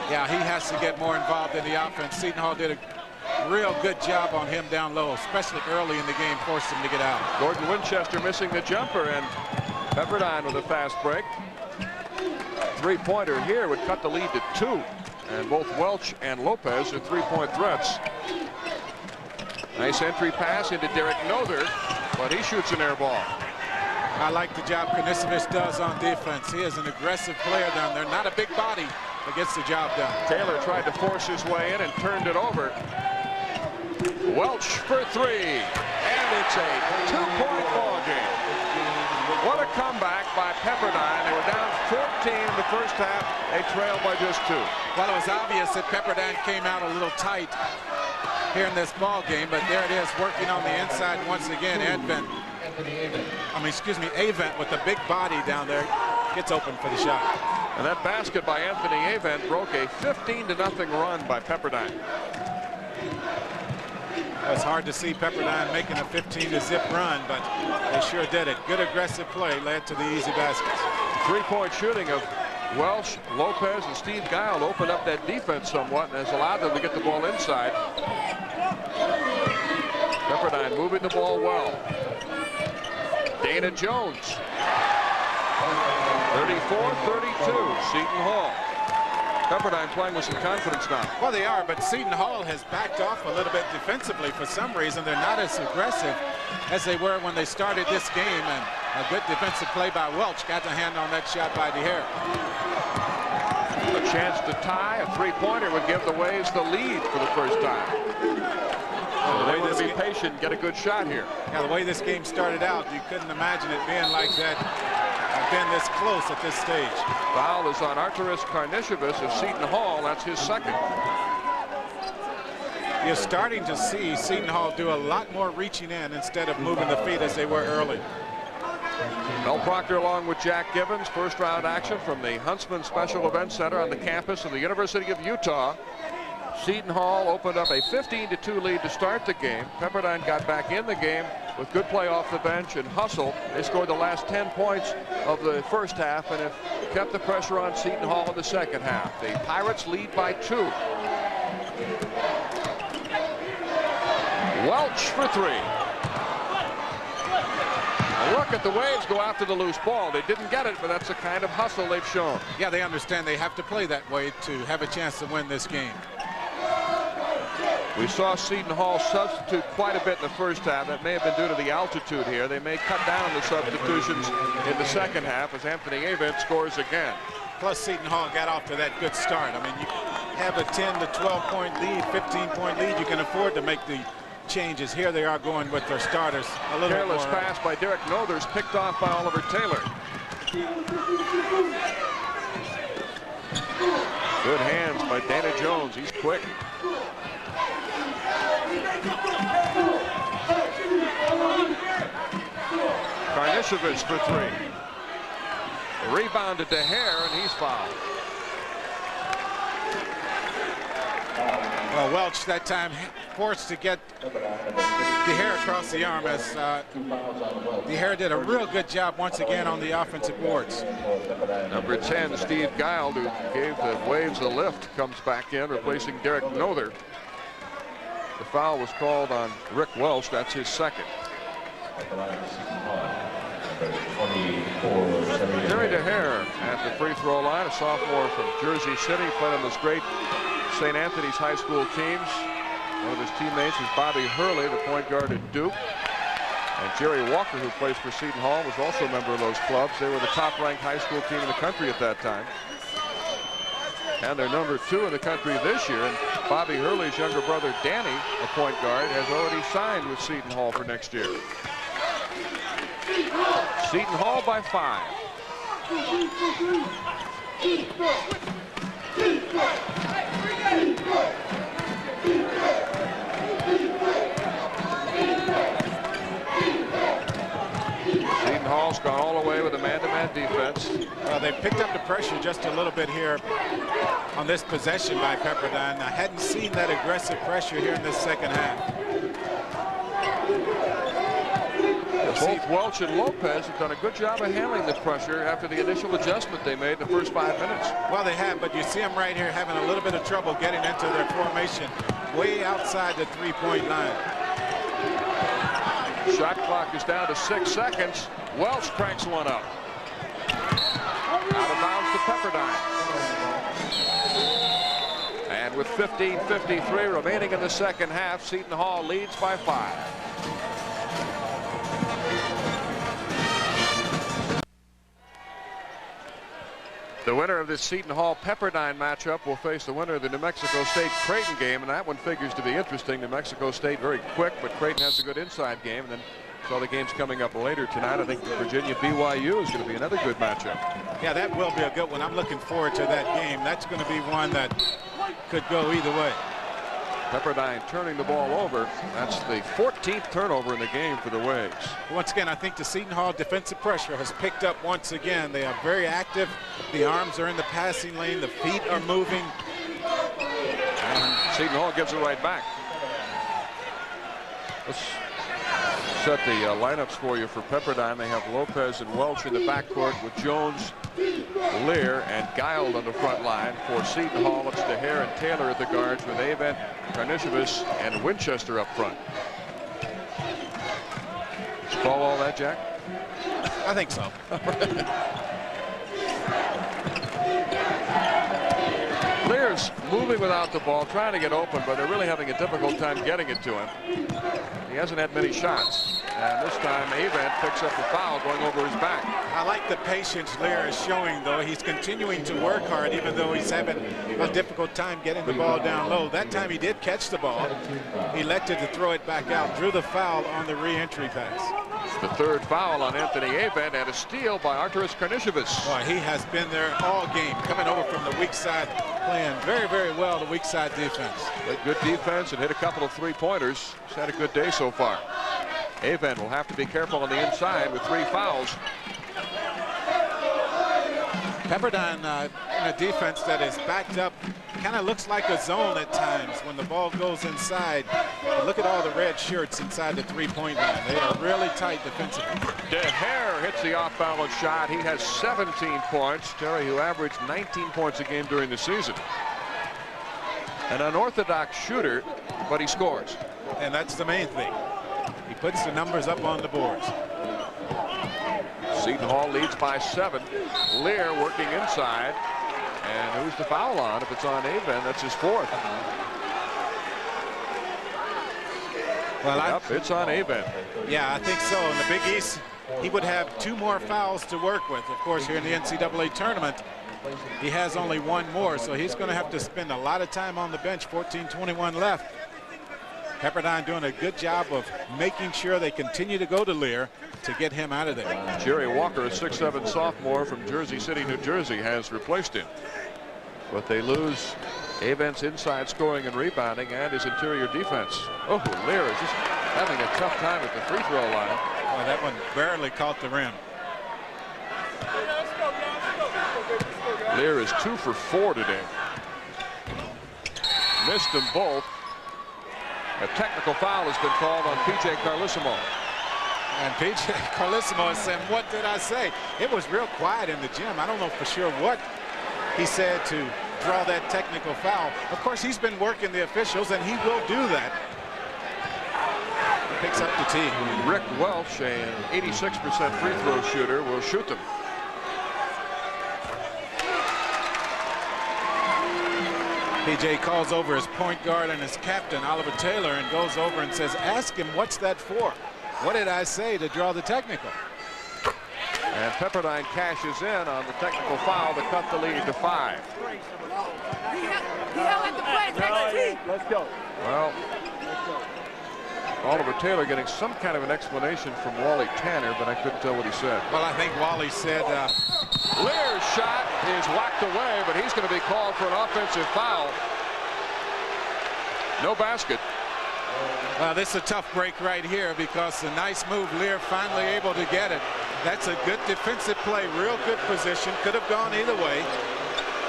Yeah, he has to get more involved in the offense. Seton Hall did a real good job on him down low, especially early in the game, forced him to get out. Gordon Winchester missing the jumper, and Pepperdine with a fast break. 3-pointer here would cut the lead to 2, and both Welch and Lopez are 3-point threats. Nice entry pass into Derek Nother, but he shoots an air ball. I like the job Kanisevich does on defense. He is an aggressive player down there. Not a big body, but gets the job done. Taylor tried to force his way in and turned it over. Welch for 3, and it's a 2-point ball game. What a comeback by Pepperdine. They were down 14 in the first half. They trailed by just 2. Well, it was obvious that Pepperdine came out a little tight here in this ball game, but there it is, working on the inside once again. Avent with the big body down there gets open for the shot. And that basket by Anthony Avent broke a 15-0 run by Pepperdine. It's hard to see Pepperdine making a 15-0 run, but they sure did it. Good aggressive play led to the easy baskets. 3-point shooting of Welsh, Lopez, and Steve Guild opened up that defense somewhat and has allowed them to get the ball inside. Pepperdine moving the ball well. Dana Jones. 34-32, Seton Hall. Pepperdine playing with some confidence now. Well, they are, but Seton Hall has backed off a little bit defensively. For some reason, they're not as aggressive as they were when they started this game, and a good defensive play by Welch got the hand on that shot by DeHare. A chance to tie. A 3-pointer would give the Waves the lead for the first time. They want to be patient and get a good shot here. Yeah, the way this game started out, you couldn't imagine it being like that, been this close at this stage. Foul is on Arturas Karnišević of Seton Hall. That's his second. You're starting to see Seton Hall do a lot more reaching in instead of moving the feet as they were early. Mel Proctor along with Jack Gibbons. First round action from the Huntsman Special Events Center on the campus of the University of Utah. Seton Hall opened up a 15-2 lead to start the game. Pepperdine got back in the game with good play off the bench and hustle. They scored the last 10 points of the first half and have kept the pressure on Seton Hall in the second half. The Pirates lead by 2. Welch for 3. And look at the Waves go after the loose ball. They didn't get it, but that's the kind of hustle they've shown. Yeah, they understand they have to play that way to have a chance to win this game. We saw Seton Hall substitute quite a bit in the first half. That may have been due to the altitude here. They may cut down the substitutions in the second half as Anthony Avent scores again. Plus, Seton Hall got off to that good start. I mean, you have a 10 to 12-point lead, 15-point lead. You can afford to make the changes. Here they are going with their starters a little careless more. Pass by Derek Nothers, picked off by Oliver Taylor. Good hands by Dana Jones. He's quick. Karnisovich for three. Rebounded to Hare, and he's fouled. Well, Welch that time forced to get DeHare across the arm as DeHare did a real good job once again on the offensive boards. Number 10, Steve Gild, who gave the Waves a lift, comes back in, replacing Derek Nother. The foul was called on Rick Welch. That's his second. Terry DeHare at the free throw line, a sophomore from Jersey City, played on this great St. Anthony's high school teams. One of his teammates is Bobby Hurley, the point guard at Duke. And Jerry Walker, who plays for Seton Hall, was also a member of those clubs. They were the top-ranked high school team in the country at that time. And they're number 2 in the country this year. And Bobby Hurley's younger brother, Danny, a point guard, has already signed with Seton Hall for next year. Seton Hall by 5. Seton Hall's gone all the way with a man-to-man defense. Well, they picked up the pressure just a little bit here on this possession by Pepperdine. I hadn't seen that aggressive pressure here in this second half. Both Welch and Lopez have done a good job of handling the pressure after the initial adjustment they made in the first 5 minutes. Well, they have, but you see them right here having a little bit of trouble getting into their formation way outside the three-point line. Shot clock is down to 6 seconds. Welch cranks one up. Out of bounds to Pepperdine. And with 15:53 remaining in the second half, Seton Hall leads by 5. The winner of this Seton Hall Pepperdine matchup will face the winner of the New Mexico State Creighton game, and that one figures to be interesting. New Mexico State very quick, but Creighton has a good inside game. And then all the games coming up later tonight. I think Virginia BYU is going to be another good matchup. Yeah, that will be a good one. I'm looking forward to that game. That's going to be one that could go either way. Pepperdine turning the ball over. That's the 14th turnover in the game for the Waves. Once again, I think the Seton Hall defensive pressure has picked up once again. They are very active. The arms are in the passing lane. The feet are moving. And Seton Hall gives it right back. Let's set the lineups for you for Pepperdine. They have Lopez and Welch in the backcourt with Jones, Lear, and Gild on the front line. For Seton Hall, it's DeHare and Taylor at the guards with Avent, Karnisovich, and Winchester up front. Call all that, Jack? I think so. Lear's moving without the ball, trying to get open, but they're really having a difficult time getting it to him. He hasn't had many shots. And this time, Avent picks up the foul going over his back. I like the patience Lear is showing, though. He's continuing to work hard, even though he's having a difficult time getting the ball down low. That time he did catch the ball. He elected to throw it back out, drew the foul on the re-entry pass. The third foul on Anthony Avent, and a steal by Arturas Karnisovich. Boy, he has been there all game, coming over from the weak side, playing very, very well the weak side defense. Played good defense and hit a couple of three-pointers. He's had a good day so far. Avent will have to be careful on the inside with 3 fouls. Pepperdine in a defense that is backed up, kind of looks like a zone at times when the ball goes inside. But look at all the red shirts inside the three-point line. They are really tight defensively. DeHare hits the off-balance shot. He has 17 points. Terry, who averaged 19 points a game during the season. An unorthodox shooter, but he scores. And that's the main thing. He puts the numbers up on the boards. Seton Hall leads by 7. Lear working inside. And who's the foul on? If it's on Avent, that's his 4th. Well, yep, it's on Avent. Yeah, I think so. In the Big East, he would have 2 more fouls to work with. Of course, here in the NCAA tournament, he has only 1 more, so he's going to have to spend a lot of time on the bench. 14:21 left. Pepperdine doing a good job of making sure they continue to go to Lear to get him out of there. Jerry Walker, a 6'7" sophomore from Jersey City, New Jersey, has replaced him. but they lose Avent's inside scoring and rebounding and his interior defense. Oh, Lear is just having a tough time at the free throw line. Oh, that one barely caught the rim. Lear is 2 for 4 today. Missed them both. A technical foul has been called on P.J. Carlesimo. And P.J. Carlesimo is saying, what did I say? It was real quiet in the gym. I don't know for sure what he said to draw that technical foul. Of course, he's been working the officials, and he will do that. He picks up the tee. Rick Welch, an 86% free throw shooter, will shoot them. P.J. calls over his point guard and his captain, Oliver Taylor, and goes over and says, ask him, what's that for? What did I say to draw the technical? And Pepperdine cashes in on the technical foul to cut the lead to 5. Let's go. Well, Oliver Taylor getting some kind of an explanation from Wally Tanner, but I couldn't tell what he said. Well, I think Wally said... Lear's shot is whacked away, but he's going to be called for an offensive foul. No basket. Well, this is a tough break right here because a nice move. Lear finally able to get it. That's a good defensive play. Real good position. Could have gone either way.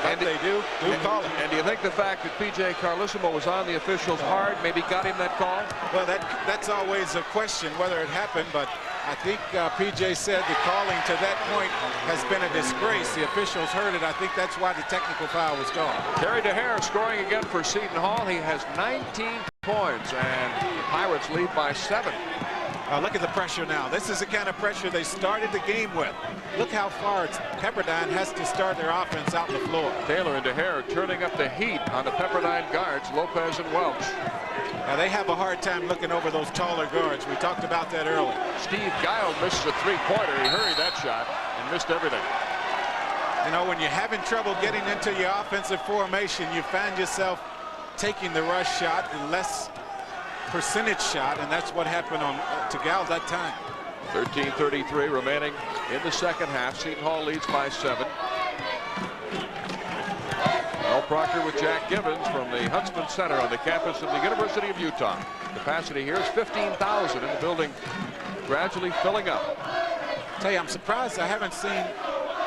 And they do call it. And do you think the fact that P.J. Carlesimo was on the officials hard maybe got him that call? Well, that's always a question whether it happened, but I think P.J. said the calling to that point has been a disgrace. The officials heard it. I think that's why the technical foul was gone. Terry DeHare scoring again for Seton Hall. He has 19 points, and the Pirates lead by 7. Look at the pressure now. This is the kind of pressure they started the game with. Look how far Pepperdine has to start their offense out on the floor. Taylor and DeHare turning up the heat on the Pepperdine guards, Lopez and Welch. Now they have a hard time looking over those taller guards. We talked about that earlier. Steve Guile misses a three-pointer. He hurried that shot and missed everything. You know, when you're having trouble getting into your offensive formation, you find yourself taking the rush shot, the less percentage shot, and that's what happened to Gal that time. 13:33 remaining in the second half. Seton Hall leads by 7. Mel Proctor with Jack Gibbons from the Huntsman Center on the campus of the University of Utah. Capacity here is 15,000 in the building, gradually filling up. Tell you, I'm surprised I haven't seen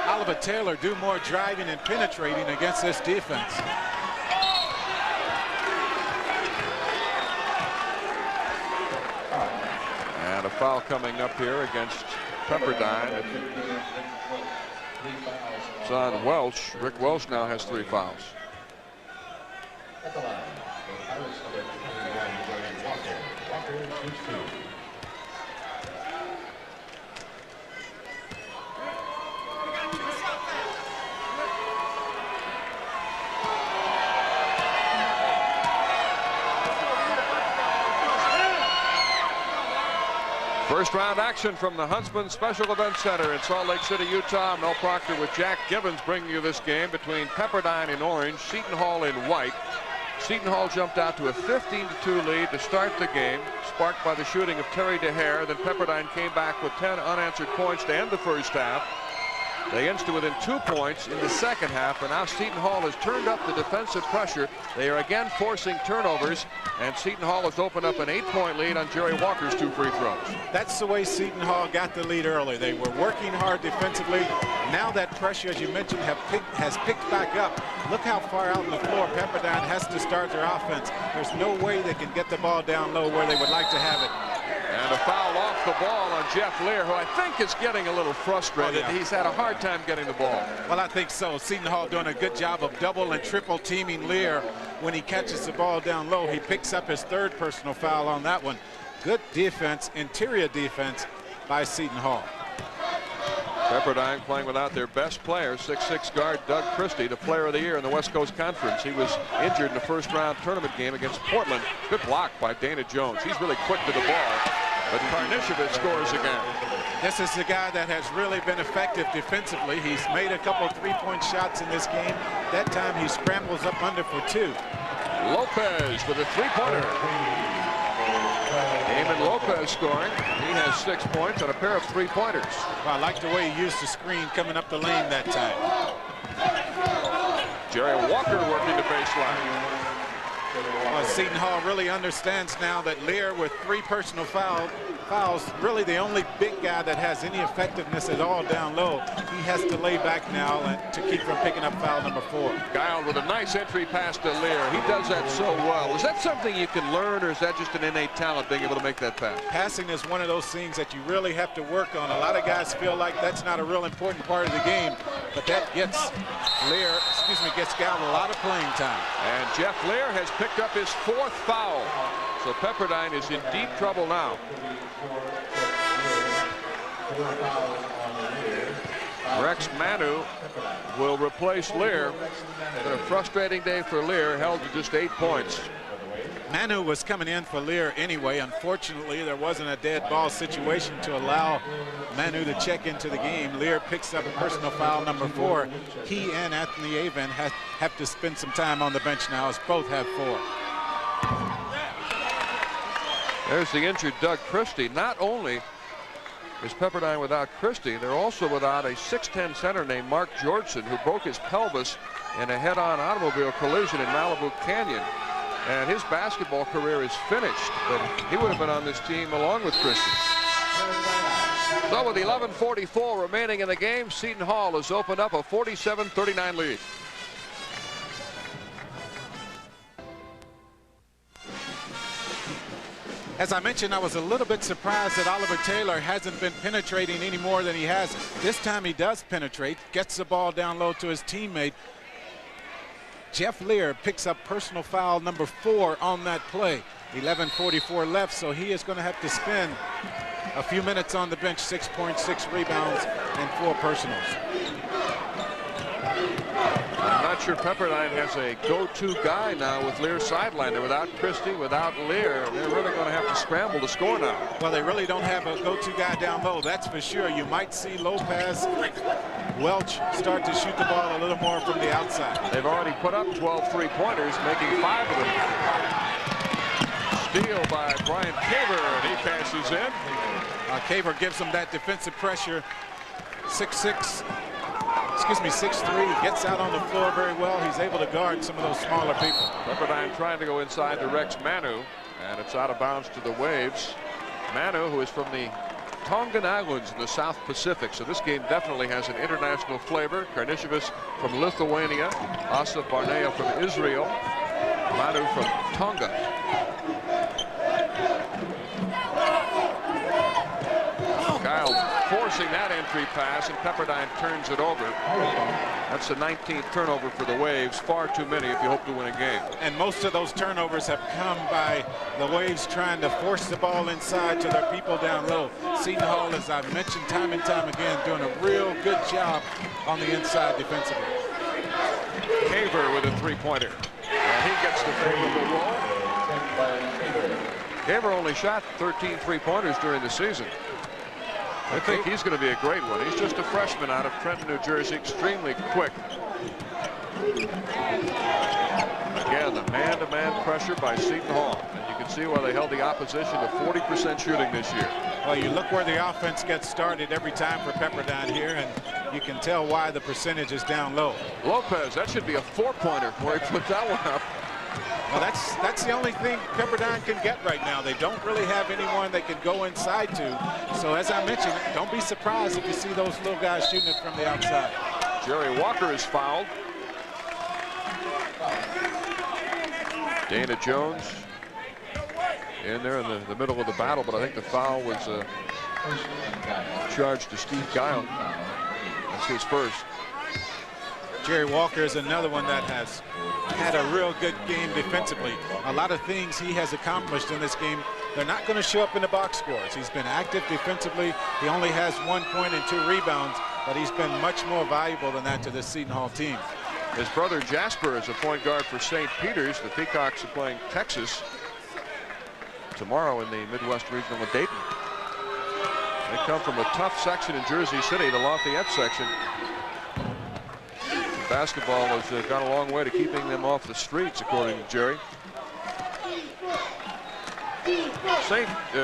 Oliver Taylor do more driving and penetrating against this defense. And a foul coming up here against Pepperdine. It's on Welch. Rick Welch now has 3 fouls. First round action from the Huntsman Special Events Center in Salt Lake City, Utah. Mel Proctor with Jack Gibbons bringing you this game between Pepperdine in orange, Seton Hall in white. Seton Hall jumped out to a 15-2 lead to start the game, sparked by the shooting of Terry DeHare. Then Pepperdine came back with 10 unanswered points to end the first half. They inched to within 2 points in the second half, and now Seton Hall has turned up the defensive pressure. They are again forcing turnovers, and Seton Hall has opened up an 8-point lead on Jerry Walker's 2 free throws. That's the way Seton Hall got the lead early. They were working hard defensively. Now that pressure, as you mentioned, has picked back up. Look how far out on the floor Pepperdine has to start their offense. There's no way they can get the ball down low where they would like to have it. And a foul off the ball on Jeff Lear, who I think is getting a little frustrated. Oh, yeah. He's had a hard time getting the ball. Well, I think so. Seton Hall doing a good job of double and triple teaming Lear. When he catches the ball down low, he picks up his 3rd personal foul on that one. Good defense, interior defense by Seton Hall. Pepperdine playing without their best player, 6'6" guard Doug Christie, the player of the year in the West Coast Conference. He was injured in the first round tournament game against Portland. Good block by Dana Jones. He's really quick to the ball, but Karnisovich scores again. This is the guy that has really been effective defensively. He's made a couple 3-point shots in this game. That time he scrambles up under for 2. Lopez with a 3-pointer. Damon Lopez scoring. He has 6 points on a pair of 3-pointers. Well, I like the way he used the screen coming up the lane that time. Jerry Walker working the baseline. Well, Seton Hall really understands now that Lear, with 3 personal fouls, really the only big guy that has any effectiveness at all down low. He has to lay back now to keep from picking up foul number 4. Guile with a nice entry pass to Lear. He does that so well. Is that something you can learn, or is that just an innate talent, being able to make that pass? Passing is one of those things that you really have to work on. A lot of guys feel like that's not a real important part of the game, but that gets gets Guile a lot of playing time. And Jeff Lear has picked up his 4th foul. So Pepperdine is in deep trouble now. Rex Manu will replace Lear. It's been a frustrating day for Lear, held to just 8 points. Manu was coming in for Lear anyway. Unfortunately, there wasn't a dead ball situation to allow Manu to check into the game. Lear picks up personal foul number 4. He and Anthony Avon have to spend some time on the bench now, as both have 4. There's the injured Doug Christie. Not only is Pepperdine without Christie, they're also without a 6'10" center named Mark Georgeson, who broke his pelvis in a head-on automobile collision in Malibu Canyon. And his basketball career is finished, but he would have been on this team along with Christie. So with 11:44 remaining in the game, Seton Hall has opened up a 47-39 lead. As I mentioned, I was a little bit surprised that Oliver Taylor hasn't been penetrating any more than he has. This time he does penetrate, gets the ball down low to his teammate. Jeff Lear picks up personal foul number 4 on that play. 11:44 left, so he is going to have to spend a few minutes on the bench. 6.6 rebounds and 4 personals. I'm not sure Pepperdine has a go-to guy now with Lear sidelined. They're without Christie, without Lear. They're really going to have to scramble to score now. Well, they really don't have a go-to guy down low, that's for sure. You might see Lopez, Welch start to shoot the ball a little more from the outside. They've already put up 12 three-pointers, making 5 of them. Steal by Brian Caver, and he passes in. Caver gives him that defensive pressure. 6'3", gets out on the floor very well. He's able to guard some of those smaller people. Pepperdine trying to go inside to Rex Manu, and it's out of bounds to the Waves. Manu, who is from the Tongan Islands in the South Pacific, so this game definitely has an international flavor. Karnišovas from Lithuania, Asaf Barnea from Israel, Manu from Tonga. Kyle forcing that entry pass, and Pepperdine turns it over. That's the 19th turnover for the Waves. Far too many if you hope to win a game. And most of those turnovers have come by the Waves trying to force the ball inside to their people down low. Seton Hall, as I've mentioned time and time again, doing a real good job on the inside defensively. Caver with a 3-pointer. And he gets the favorable roll. Caver only shot 13 3-pointers during the season. I think he's going to be a great one. He's just a freshman out of Trenton, New Jersey, extremely quick. Again, the man-to-man pressure by Seton Hall. And you can see why they held the opposition to 40% shooting this year. Well, you look where the offense gets started every time for Pepperdine here, and you can tell why the percentage is down low. Lopez, that should be a 4-pointer where he put that one up. Well, that's the only thing Pepperdine can get right now. They don't really have anyone they can go inside to. So as I mentioned, don't be surprised if you see those little guys shooting it from the outside. Jerry Walker is fouled. Dana Jones in there in the middle of the battle, but I think the foul was charged to Steve Guile. That's his first. Jerry Walker is another one that has had a real good game defensively. A lot of things he has accomplished in this game, they're not going to show up in the box scores. He's been active defensively. He only has 1 point and 2 rebounds, but he's been much more valuable than that to this Seton Hall team. His brother Jasper is a point guard for St. Peter's. The Peacocks are playing Texas tomorrow in the Midwest Regional in Dayton. They come from a tough section in Jersey City, the Lafayette section. Basketball has gone a long way to keeping them off the streets, according to Jerry.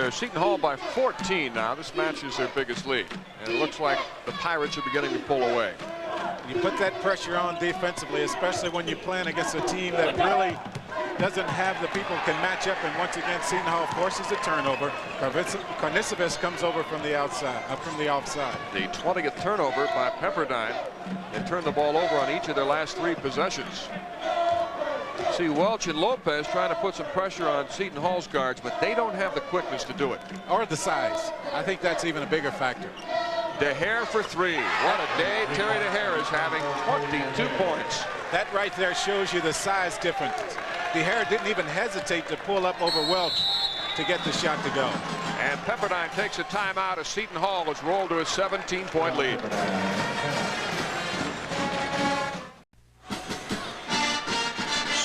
Seton Hall by 14 now. This match is their biggest lead. And it looks like the Pirates are beginning to pull away. You put that pressure on defensively, especially when you're playing against a team that really doesn't have the people who can match up. And once again, Seton Hall forces a turnover. Karnisovas comes over from the outside, from the offside. The 20th turnover by Pepperdine. They turned the ball over on each of their last 3 possessions. See Welch and Lopez trying to put some pressure on Seton Hall's guards, but they don't have the quickness to do it. Or the size. I think that's even a bigger factor. DeHare for 3. What a day Terry DeHare is having. 22 points. That right there shows you the size difference. DeHare didn't even hesitate to pull up over Welch to get the shot to go. And Pepperdine takes a timeout as Seton Hall has rolled to a 17-point lead.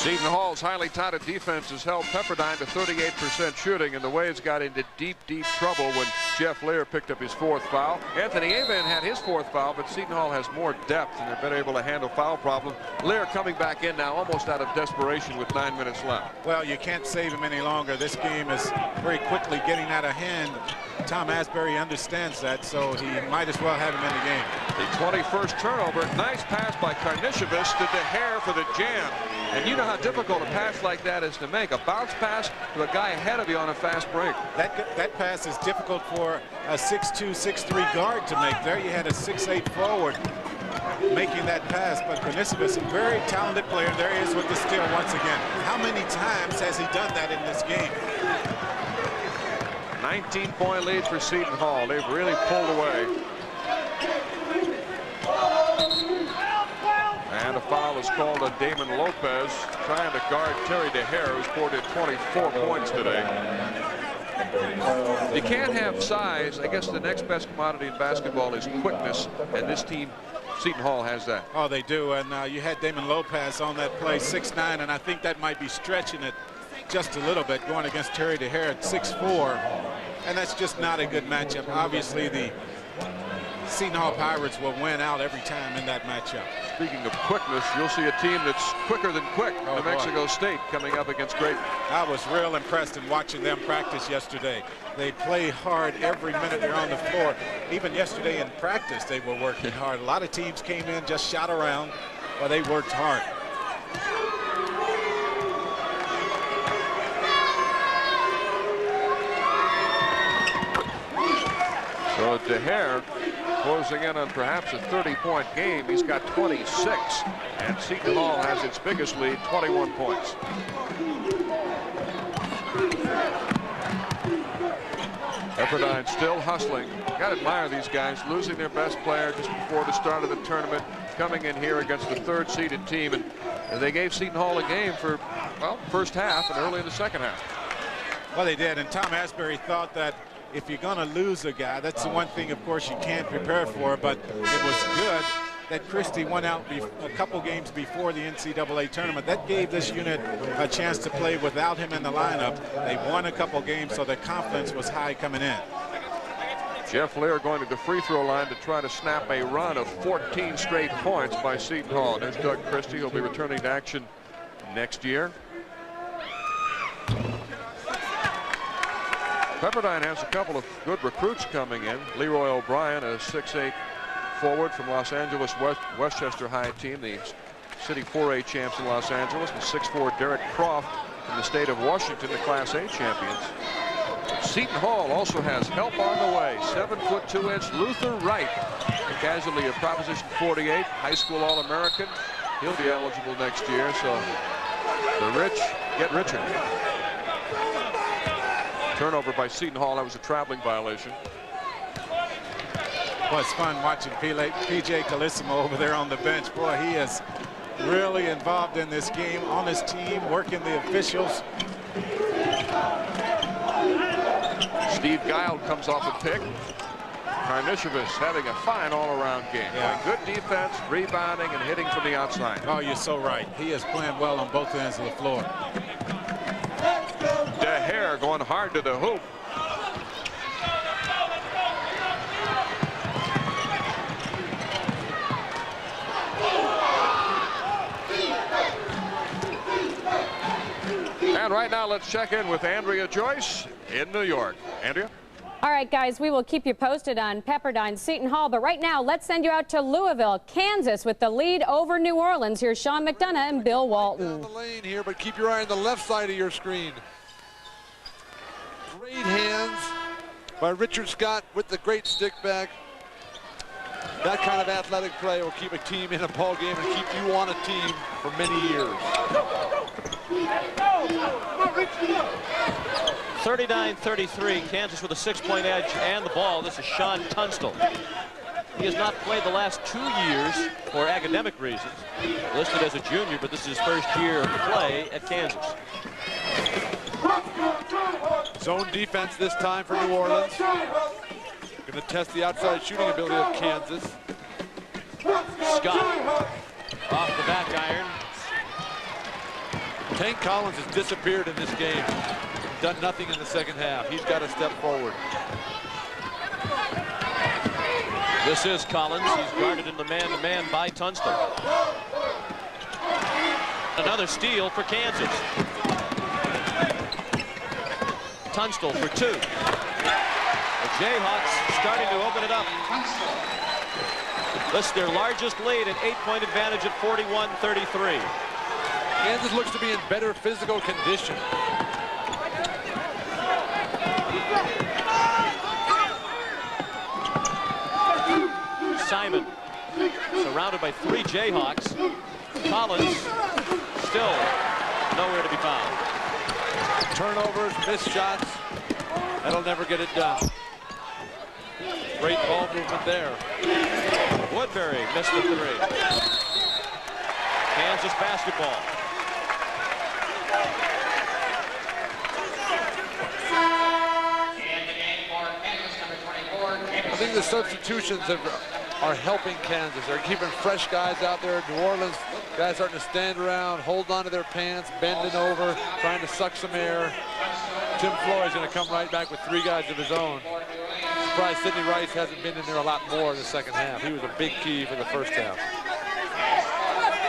Seton Hall's highly touted defense has held Pepperdine to 38% shooting, and the Waves got into deep, deep trouble when Jeff Lear picked up his 4th foul. Anthony Avon had his 4th foul, but Seton Hall has more depth, and they've been able to handle foul problems. Lear coming back in now almost out of desperation with 9 minutes left. Well, you can't save him any longer. This game is very quickly getting out of hand. Tom Asbury understands that, so he might as well have him in the game. The 21st turnover. Nice pass by Karnisovas to DeHare for the jam. And you know how difficult a pass like that is to make. A bounce pass to a guy ahead of you on a fast break. That pass is difficult for a 6'2", 6'3" guard to make. There you had a 6'8" forward making that pass, but Karnisovas, a very talented player. There he is with the steal once again. How many times has he done that in this game? 19-point lead for Seton Hall. They've really pulled away. And a foul is called on Damon Lopez, trying to guard Terry DeHare, who's scored 24 points today. You can't have size. I guess the next best commodity in basketball is quickness, and this team, Seton Hall, has that. Oh, they do. And you had Damon Lopez on that play, 6'9", and I think that might be stretching it just a little bit, going against Terry DeHare at 6'4", and that's just not a good matchup. Obviously, the Seton Hall Pirates will win out every time in that matchup. Speaking of quickness, you'll see a team that's quicker than quick. New Mexico State coming up against Creighton. I was real impressed in watching them practice yesterday. They play hard every minute they're on the floor. Even yesterday in practice, they were working hard. A lot of teams came in, just shot around, but they worked hard. So DeHare closing in on perhaps a 30-point game. He's got 26, and Seton Hall has its biggest lead, 21 points. Pepperdine still hustling. Got to admire these guys, losing their best player just before the start of the tournament, coming in here against the 3rd-seeded team, and they gave Seton Hall a game for, well, first half and early in the second half. Well, they did, and Tom Asbury thought that if you're going to lose a guy, that's the one thing, of course, you can't prepare for, but it was good that Christie went out a couple games before the NCAA tournament. That gave this unit a chance to play without him in the lineup. They won a couple games, so their confidence was high coming in. Jeff Lear going to the free throw line to try to snap a run of 14 straight points by Seton Hall. There's Doug Christie. He'll be returning to action next year. Pepperdine has a couple of good recruits coming in. Leroy O'Brien, a 6'8" forward from Los Angeles Westchester High team, the city 4A champs in Los Angeles, and 6'4" Derek Croft from the state of Washington, the Class A champions. Seton Hall also has help on the way. 7'2" Luther Wright, a casualty of Proposition 48, high school All-American. He'll be eligible next year, so the rich get richer. Turnover by Seton Hall. That was a traveling violation. Well, it's fun watching P.J. Calissimo over there on the bench. Boy, he is really involved in this game, on his team, working the officials. Steve Guile comes off a pick. Karnisovas having a fine all-around game. Yeah. Good defense, rebounding, and hitting from the outside. Oh, you're so right. He is playing well on both ends of the floor. DeHare going hard to the hoop. And right now, let's check in with Andrea Joyce in New York. Andrea? All right, guys, we will keep you posted on Pepperdine Seton Hall, but right now, let's send you out to Louisville, Kansas, with the lead over New Orleans. Here's Sean McDonough and Bill Walton. Down the lane here, but keep your eye on the left side of your screen. Great hands by Richard Scott with the great stick back. That kind of athletic play will keep a team in a ball game and keep you on a team for many years. 39-33, Kansas with a 6-point edge and the ball. This is Sean Tunstall. He has not played the last 2 years for academic reasons. Listed as a junior, but this is his first year of play at Kansas. Zone defense this time for New Orleans. Going to test the outside shooting ability of Kansas. Scott off the back iron. Tank Collins has disappeared in this game. Done nothing in the second half. He's got to step forward. This is Collins. He's guarded in the man-to-man by Tunstall. Another steal for Kansas. Tunstall for 2. The Jayhawks starting to open it up. This is their largest lead, an 8-point advantage at 41-33. Kansas looks to be in better physical condition. Simon surrounded by 3 Jayhawks. Collins still nowhere to be found. Turnovers, missed shots. That'll never get it done. Great ball movement there. Woodbury missed the 3. Kansas basketball. I think the substitutions are helping Kansas. They're keeping fresh guys out there. New Orleans guys starting to stand around, hold on to their pants, bending over, trying to suck some air. Tim Floyd's going to come right back with 3 guys of his own. Surprised Sidney Rice hasn't been in there a lot more in the second half. He was a big key for the first half.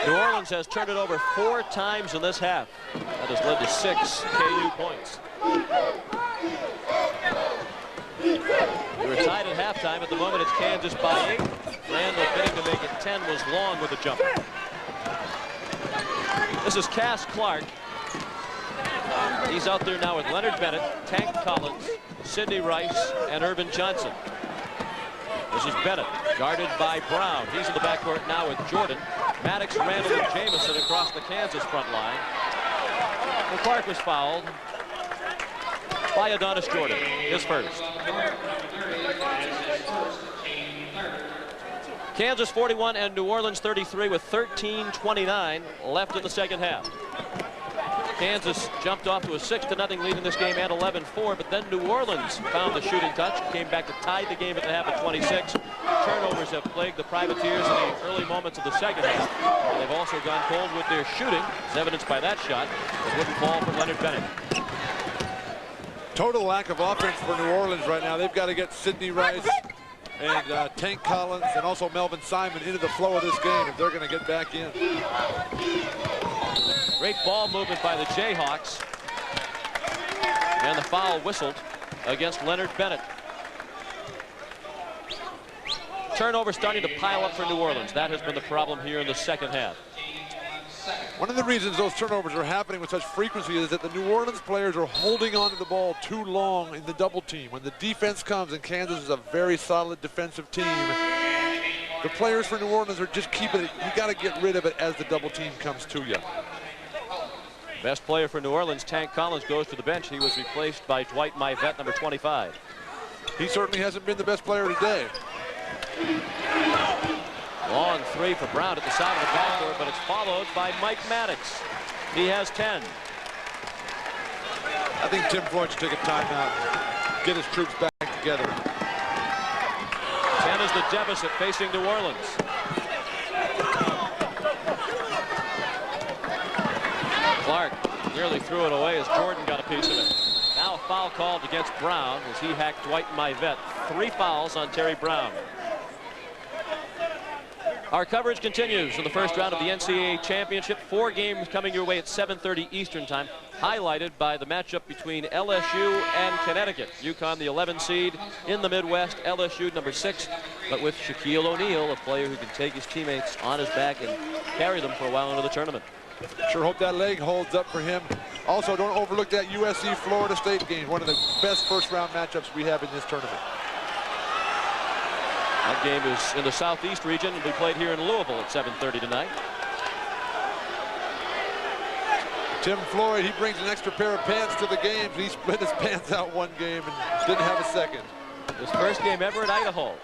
New Orleans has turned it over 4 times in this half. That has led to 6 KU points. We were tied at halftime. At the moment, it's Kansas by 8. Randall bidding to make it 10 was long with a jumper. This is Cass Clark. He's out there now with Leonard Bennett, Tank Collins, Sidney Rice, and Irvin Johnson. This is Bennett, guarded by Brown. He's in the backcourt now with Jordan. Maddox, Randall, and Jamison across the Kansas front line. Well, Clark was fouled by Adonis Jordan, his first. Kansas 41 and New Orleans 33 with 13:29 left in the second half. Kansas jumped off to a 6-0 lead in this game at 11-4, but then New Orleans found the shooting touch, came back to tie the game at the half at 26. Turnovers have plagued the Privateers in the early moments of the second half. And they've also gone cold with their shooting, as evidenced by that shot that wouldn't fall from Leonard Bennett. Total lack of offense for New Orleans right now. They've got to get Sidney Rice and Tank Collins and also Melvin Simon into the flow of this game if they're going to get back in. Great ball movement by the Jayhawks. And the foul whistled against Leonard Bennett. Turnover starting to pile up for New Orleans. That has been the problem here in the second half. One of the reasons those turnovers are happening with such frequency is that the New Orleans players are holding on to the ball too long in the double team. When the defense comes, and Kansas is a very solid defensive team, the players for New Orleans are just keeping it. You got to get rid of it as the double team comes to you. Best player for New Orleans, Tank Collins, goes to the bench. He was replaced by Dwight Myvette, number 25. He certainly hasn't been the best player today. Long 3 for Brown at the side of the backcourt, but it's followed by Mike Maddox. He has 10. I think Tim Floyd should take a timeout, get his troops back together. 10 is the deficit facing New Orleans. Clark nearly threw it away as Jordan got a piece of it. Now a foul called against Brown as he hacked Dwight Myvette. 3 fouls on Terry Brown. Our coverage continues in the first round of the NCAA Championship. 4 games coming your way at 7:30 Eastern Time. highlighted by the matchup between LSU and Connecticut. UConn, the 11 seed in the Midwest, LSU number 6, but with Shaquille O'Neal, a player who can take his teammates on his back and carry them for a while into the tournament. Sure hope that leg holds up for him. Also, don't overlook that USC-Florida State game, one of the best first-round matchups we have in this tournament. That game is in the Southeast region and will be played here in Louisville at 7:30 tonight. Tim Floyd, he brings an extra pair of pants to the game. He split his pants out one game and didn't have a second. His first game ever at Idaho.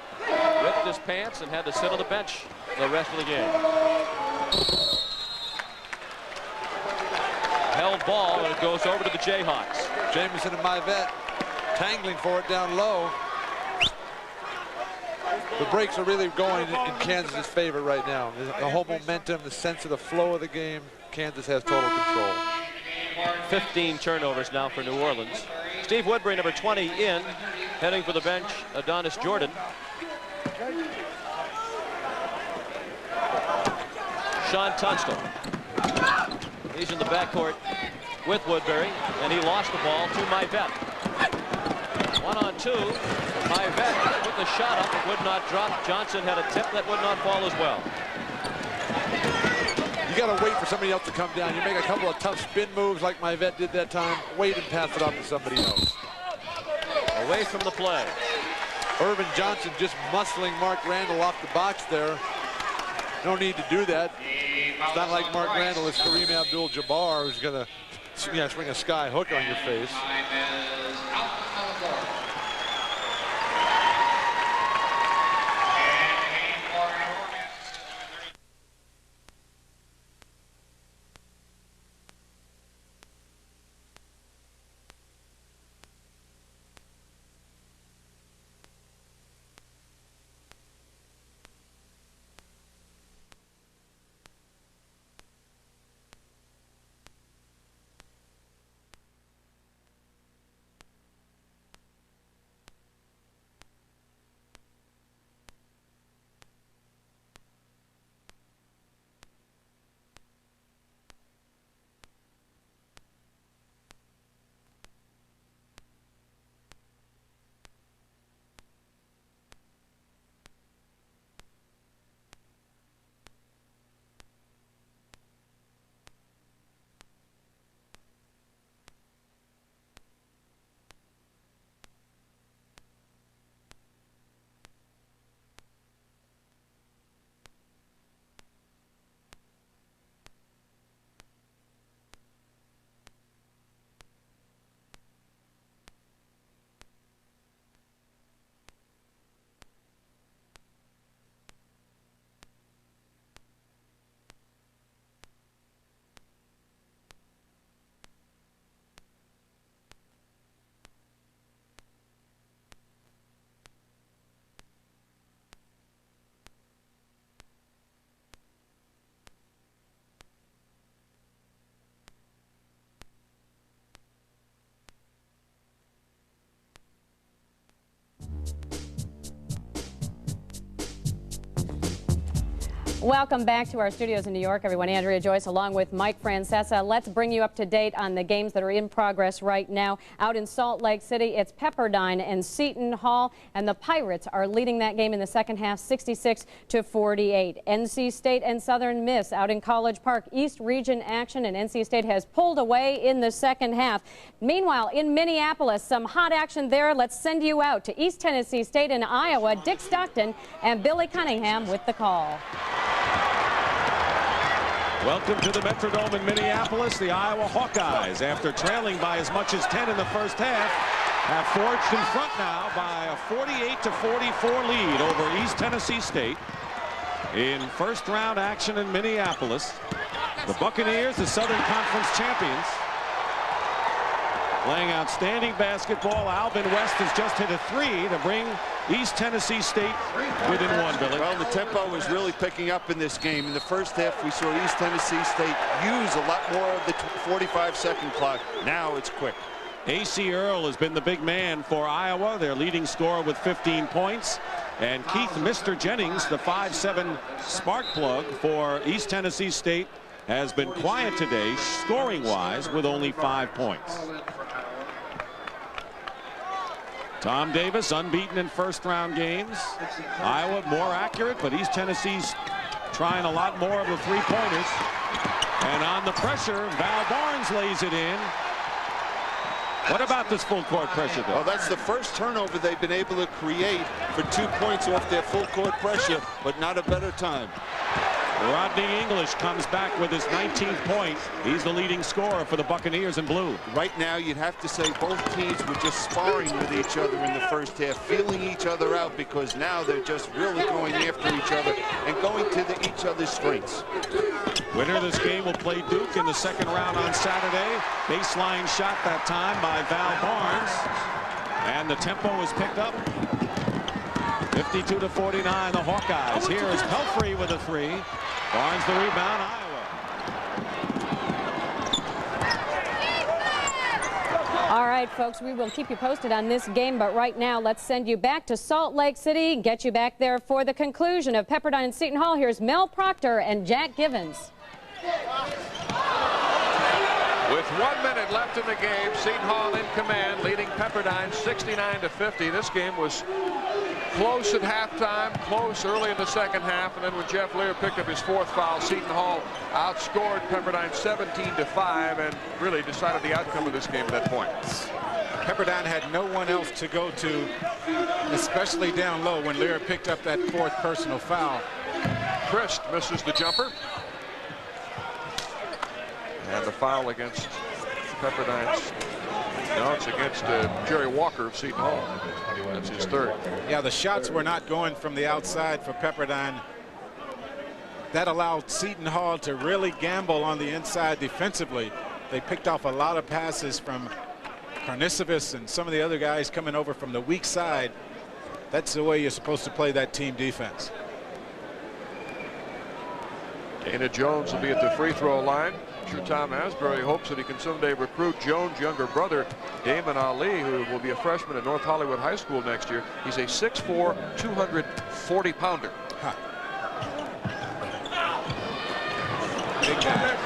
Ripped his pants and had to sit on the bench the rest of the game. Held ball, and it goes over to the Jayhawks. Jamison and Myvet tangling for it down low. The breaks are really going in Kansas's favor right now. The whole momentum, the sense of the flow of the game, Kansas has total control. 15 turnovers now for New Orleans. Steve Woodbury, number 20, in. Heading for the bench, Adonis Jordan. Sean Tunstall. He's in the backcourt with Woodbury, and he lost the ball to Myvet. 1-on-2. Myvet put the shot up, it would not drop. Johnson had a tip that would not fall as well. You got to wait for somebody else to come down. You make a couple of tough spin moves like Myvet did that time. Wait and pass it off to somebody else. Away from the play. Irvin Johnson just muscling Mark Randall off the box there. No need to do that. It's not like Mark Randall is Kareem Abdul-Jabbar, who's going to swing a sky hook on your face. Welcome back to our studios in New York, everyone. Andrea Joyce along with Mike Francesa. Let's bring you up to date on the games that are in progress right now. Out in Salt Lake City, it's Pepperdine and Seton Hall, and the Pirates are leading that game in the second half, 66-48. NC State and Southern Miss out in College Park, East Region action, and NC State has pulled away in the second half. Meanwhile, in Minneapolis, some hot action there. Let's send you out to East Tennessee State and Iowa. Dick Stockton and Billy Cunningham with the call. Welcome to the Metrodome in Minneapolis. The Iowa Hawkeyes, after trailing by as much as 10 in the first half, have forged in front now by a 48-44 lead over East Tennessee State in first-round action in Minneapolis. The Buccaneers, the Southern Conference champions, playing outstanding basketball. Alvin West has just hit a three to bring East Tennessee State within one, Billy. Well, the tempo is really picking up in this game. In the first half, we saw East Tennessee State use a lot more of the 45-second clock. Now it's quick. A.C. Earl has been the big man for Iowa, their leading scorer with 15 points. And Keith Mr. Jennings, the 5'7" spark plug for East Tennessee State, has been quiet today, scoring-wise, with only 5 points. Tom Davis, unbeaten in first-round games. Iowa more accurate, but East Tennessee's trying a lot more of the three-pointers. And on the pressure, Val Barnes lays it in. What about this full court pressure, though? Well, that's the first turnover they've been able to create for 2 points off their full court pressure, but not a better time. Rodney English comes back with his 19th point. He's the leading scorer for the Buccaneers in blue. Right now, you'd have to say both teams were just sparring with each other in the first half, feeling each other out, because now they're just really going after each other and going to each other's strengths. Winner of this game will play Duke in the second round on Saturday. Baseline shot that time by Val Barnes. And the tempo is picked up. 52-49, the Hawkeyes. Here is Pelfrey with a 3. Barnes the rebound, Iowa. All right, folks, we will keep you posted on this game, but right now let's send you back to Salt Lake City, get you back there for the conclusion of Pepperdine and Seton Hall. Here's Mel Proctor and Jack Givens. With 1 minute left in the game, Seton Hall in command, leading Pepperdine 69-50. This game was close at halftime, close early in the second half, and then when Jeff Lear picked up his 4th foul, Seton Hall outscored Pepperdine 17-5 and really decided the outcome of this game at that point. Pepperdine had no one else to go to, especially down low when Lear picked up that 4th personal foul. Christ misses the jumper. And the foul against Pepperdine's. No, it's against Jerry Walker of Seton Hall. That's his 3rd. Yeah, the shots were not going from the outside for Pepperdine. That allowed Seton Hall to really gamble on the inside defensively. They picked off a lot of passes from Karnisovas and some of the other guys coming over from the weak side. That's the way you're supposed to play that team defense. Dana Jones will be at the free throw line. Sure, Tom Asbury hopes that he can someday recruit Jones' younger brother, Damon Ali, who will be a freshman at North Hollywood High School next year. He's a 6'4", 240-pounder. Huh. Big guy.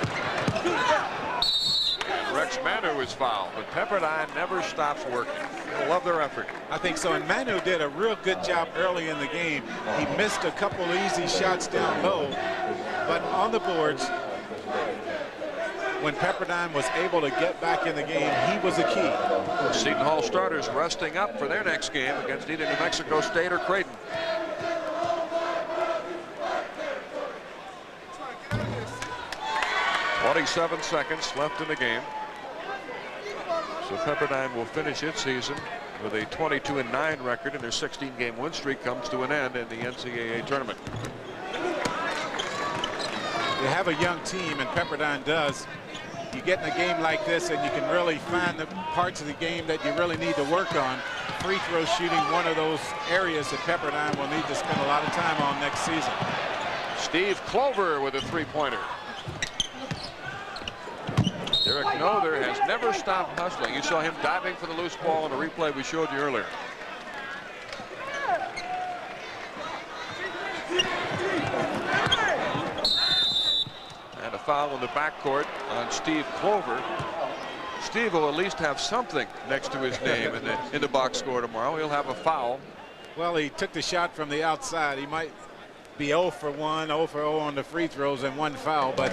And Rex Manu is fouled, but Pepperdine never stops working. I love their effort. I think so, and Manu did a real good job early in the game. He missed a couple easy shots down low, but on the boards, when Pepperdine was able to get back in the game, he was the key. Seton Hall starters resting up for their next game against either New Mexico State or Creighton. "27 seconds left in the game. So Pepperdine will finish its season with a 22-9 record, and their 16-game win streak comes to an end in the NCAA tournament. You have a young team, and Pepperdine does. You get in a game like this and you can really find the parts of the game that you really need to work on. Free throw shooting, one of those areas that Pepperdine will need to spend a lot of time on next season. Steve Clover with a 3-pointer. Derek Noether has never stopped hustling. You saw him diving for the loose ball in a replay we showed you earlier. And a foul in the backcourt on Steve Clover. Steve will at least have something next to his name in the box score tomorrow. He'll have a foul. Well, he took the shot from the outside. He might be 0 for 1, 0 for 0 on the free throws and 1 foul, but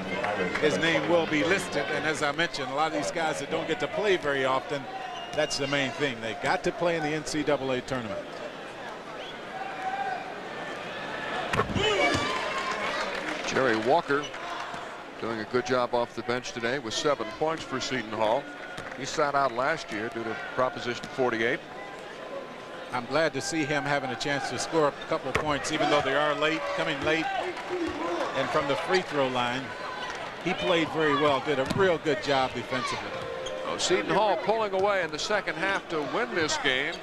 his name will be listed. And as I mentioned, a lot of these guys that don't get to play very often, that's the main thing. They got to play in the NCAA tournament. Jerry Walker doing a good job off the bench today with 7 points for Seton Hall. He sat out last year due to Proposition 48. I'm glad to see him having a chance to score a couple of points, even though they are coming late. And from the free throw line, he played very well, did a real good job defensively. Oh, Seton Hall pulling away in the second half to win this game.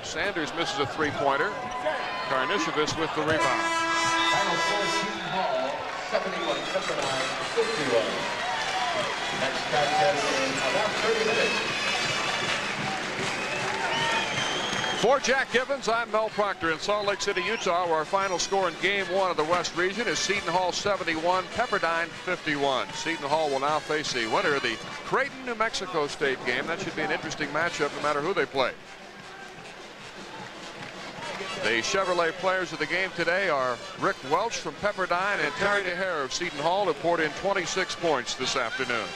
Sanders misses a 3-pointer. Karnisovas with the rebound. Final score, Seton Hall 71, Pepperdine 51. Next contest in about 30 minutes. For Jack Gibbons, I'm Mel Proctor in Salt Lake City, Utah, where our final score in Game 1 of the West Region is Seton Hall 71, Pepperdine 51. Seton Hall will now face the winner of the Creighton, New Mexico State game. That should be an interesting matchup no matter who they play. The Chevrolet players of the game today are Rick Welch from Pepperdine and Terry DeHare of Seton Hall, who poured in 26 points this afternoon.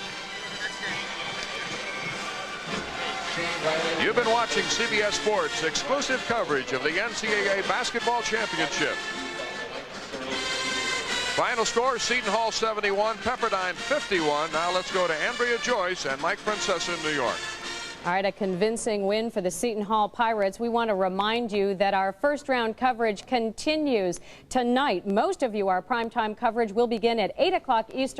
You've been watching CBS Sports exclusive coverage of the NCAA Basketball Championship. Final score, Seton Hall 71, Pepperdine 51. Now let's go to Andrea Joyce and Mike Francesa in New York. All right, a convincing win for the Seton Hall Pirates. We want to remind you that our first round coverage continues tonight. Most of you, our primetime coverage will begin at 8 o'clock Eastern.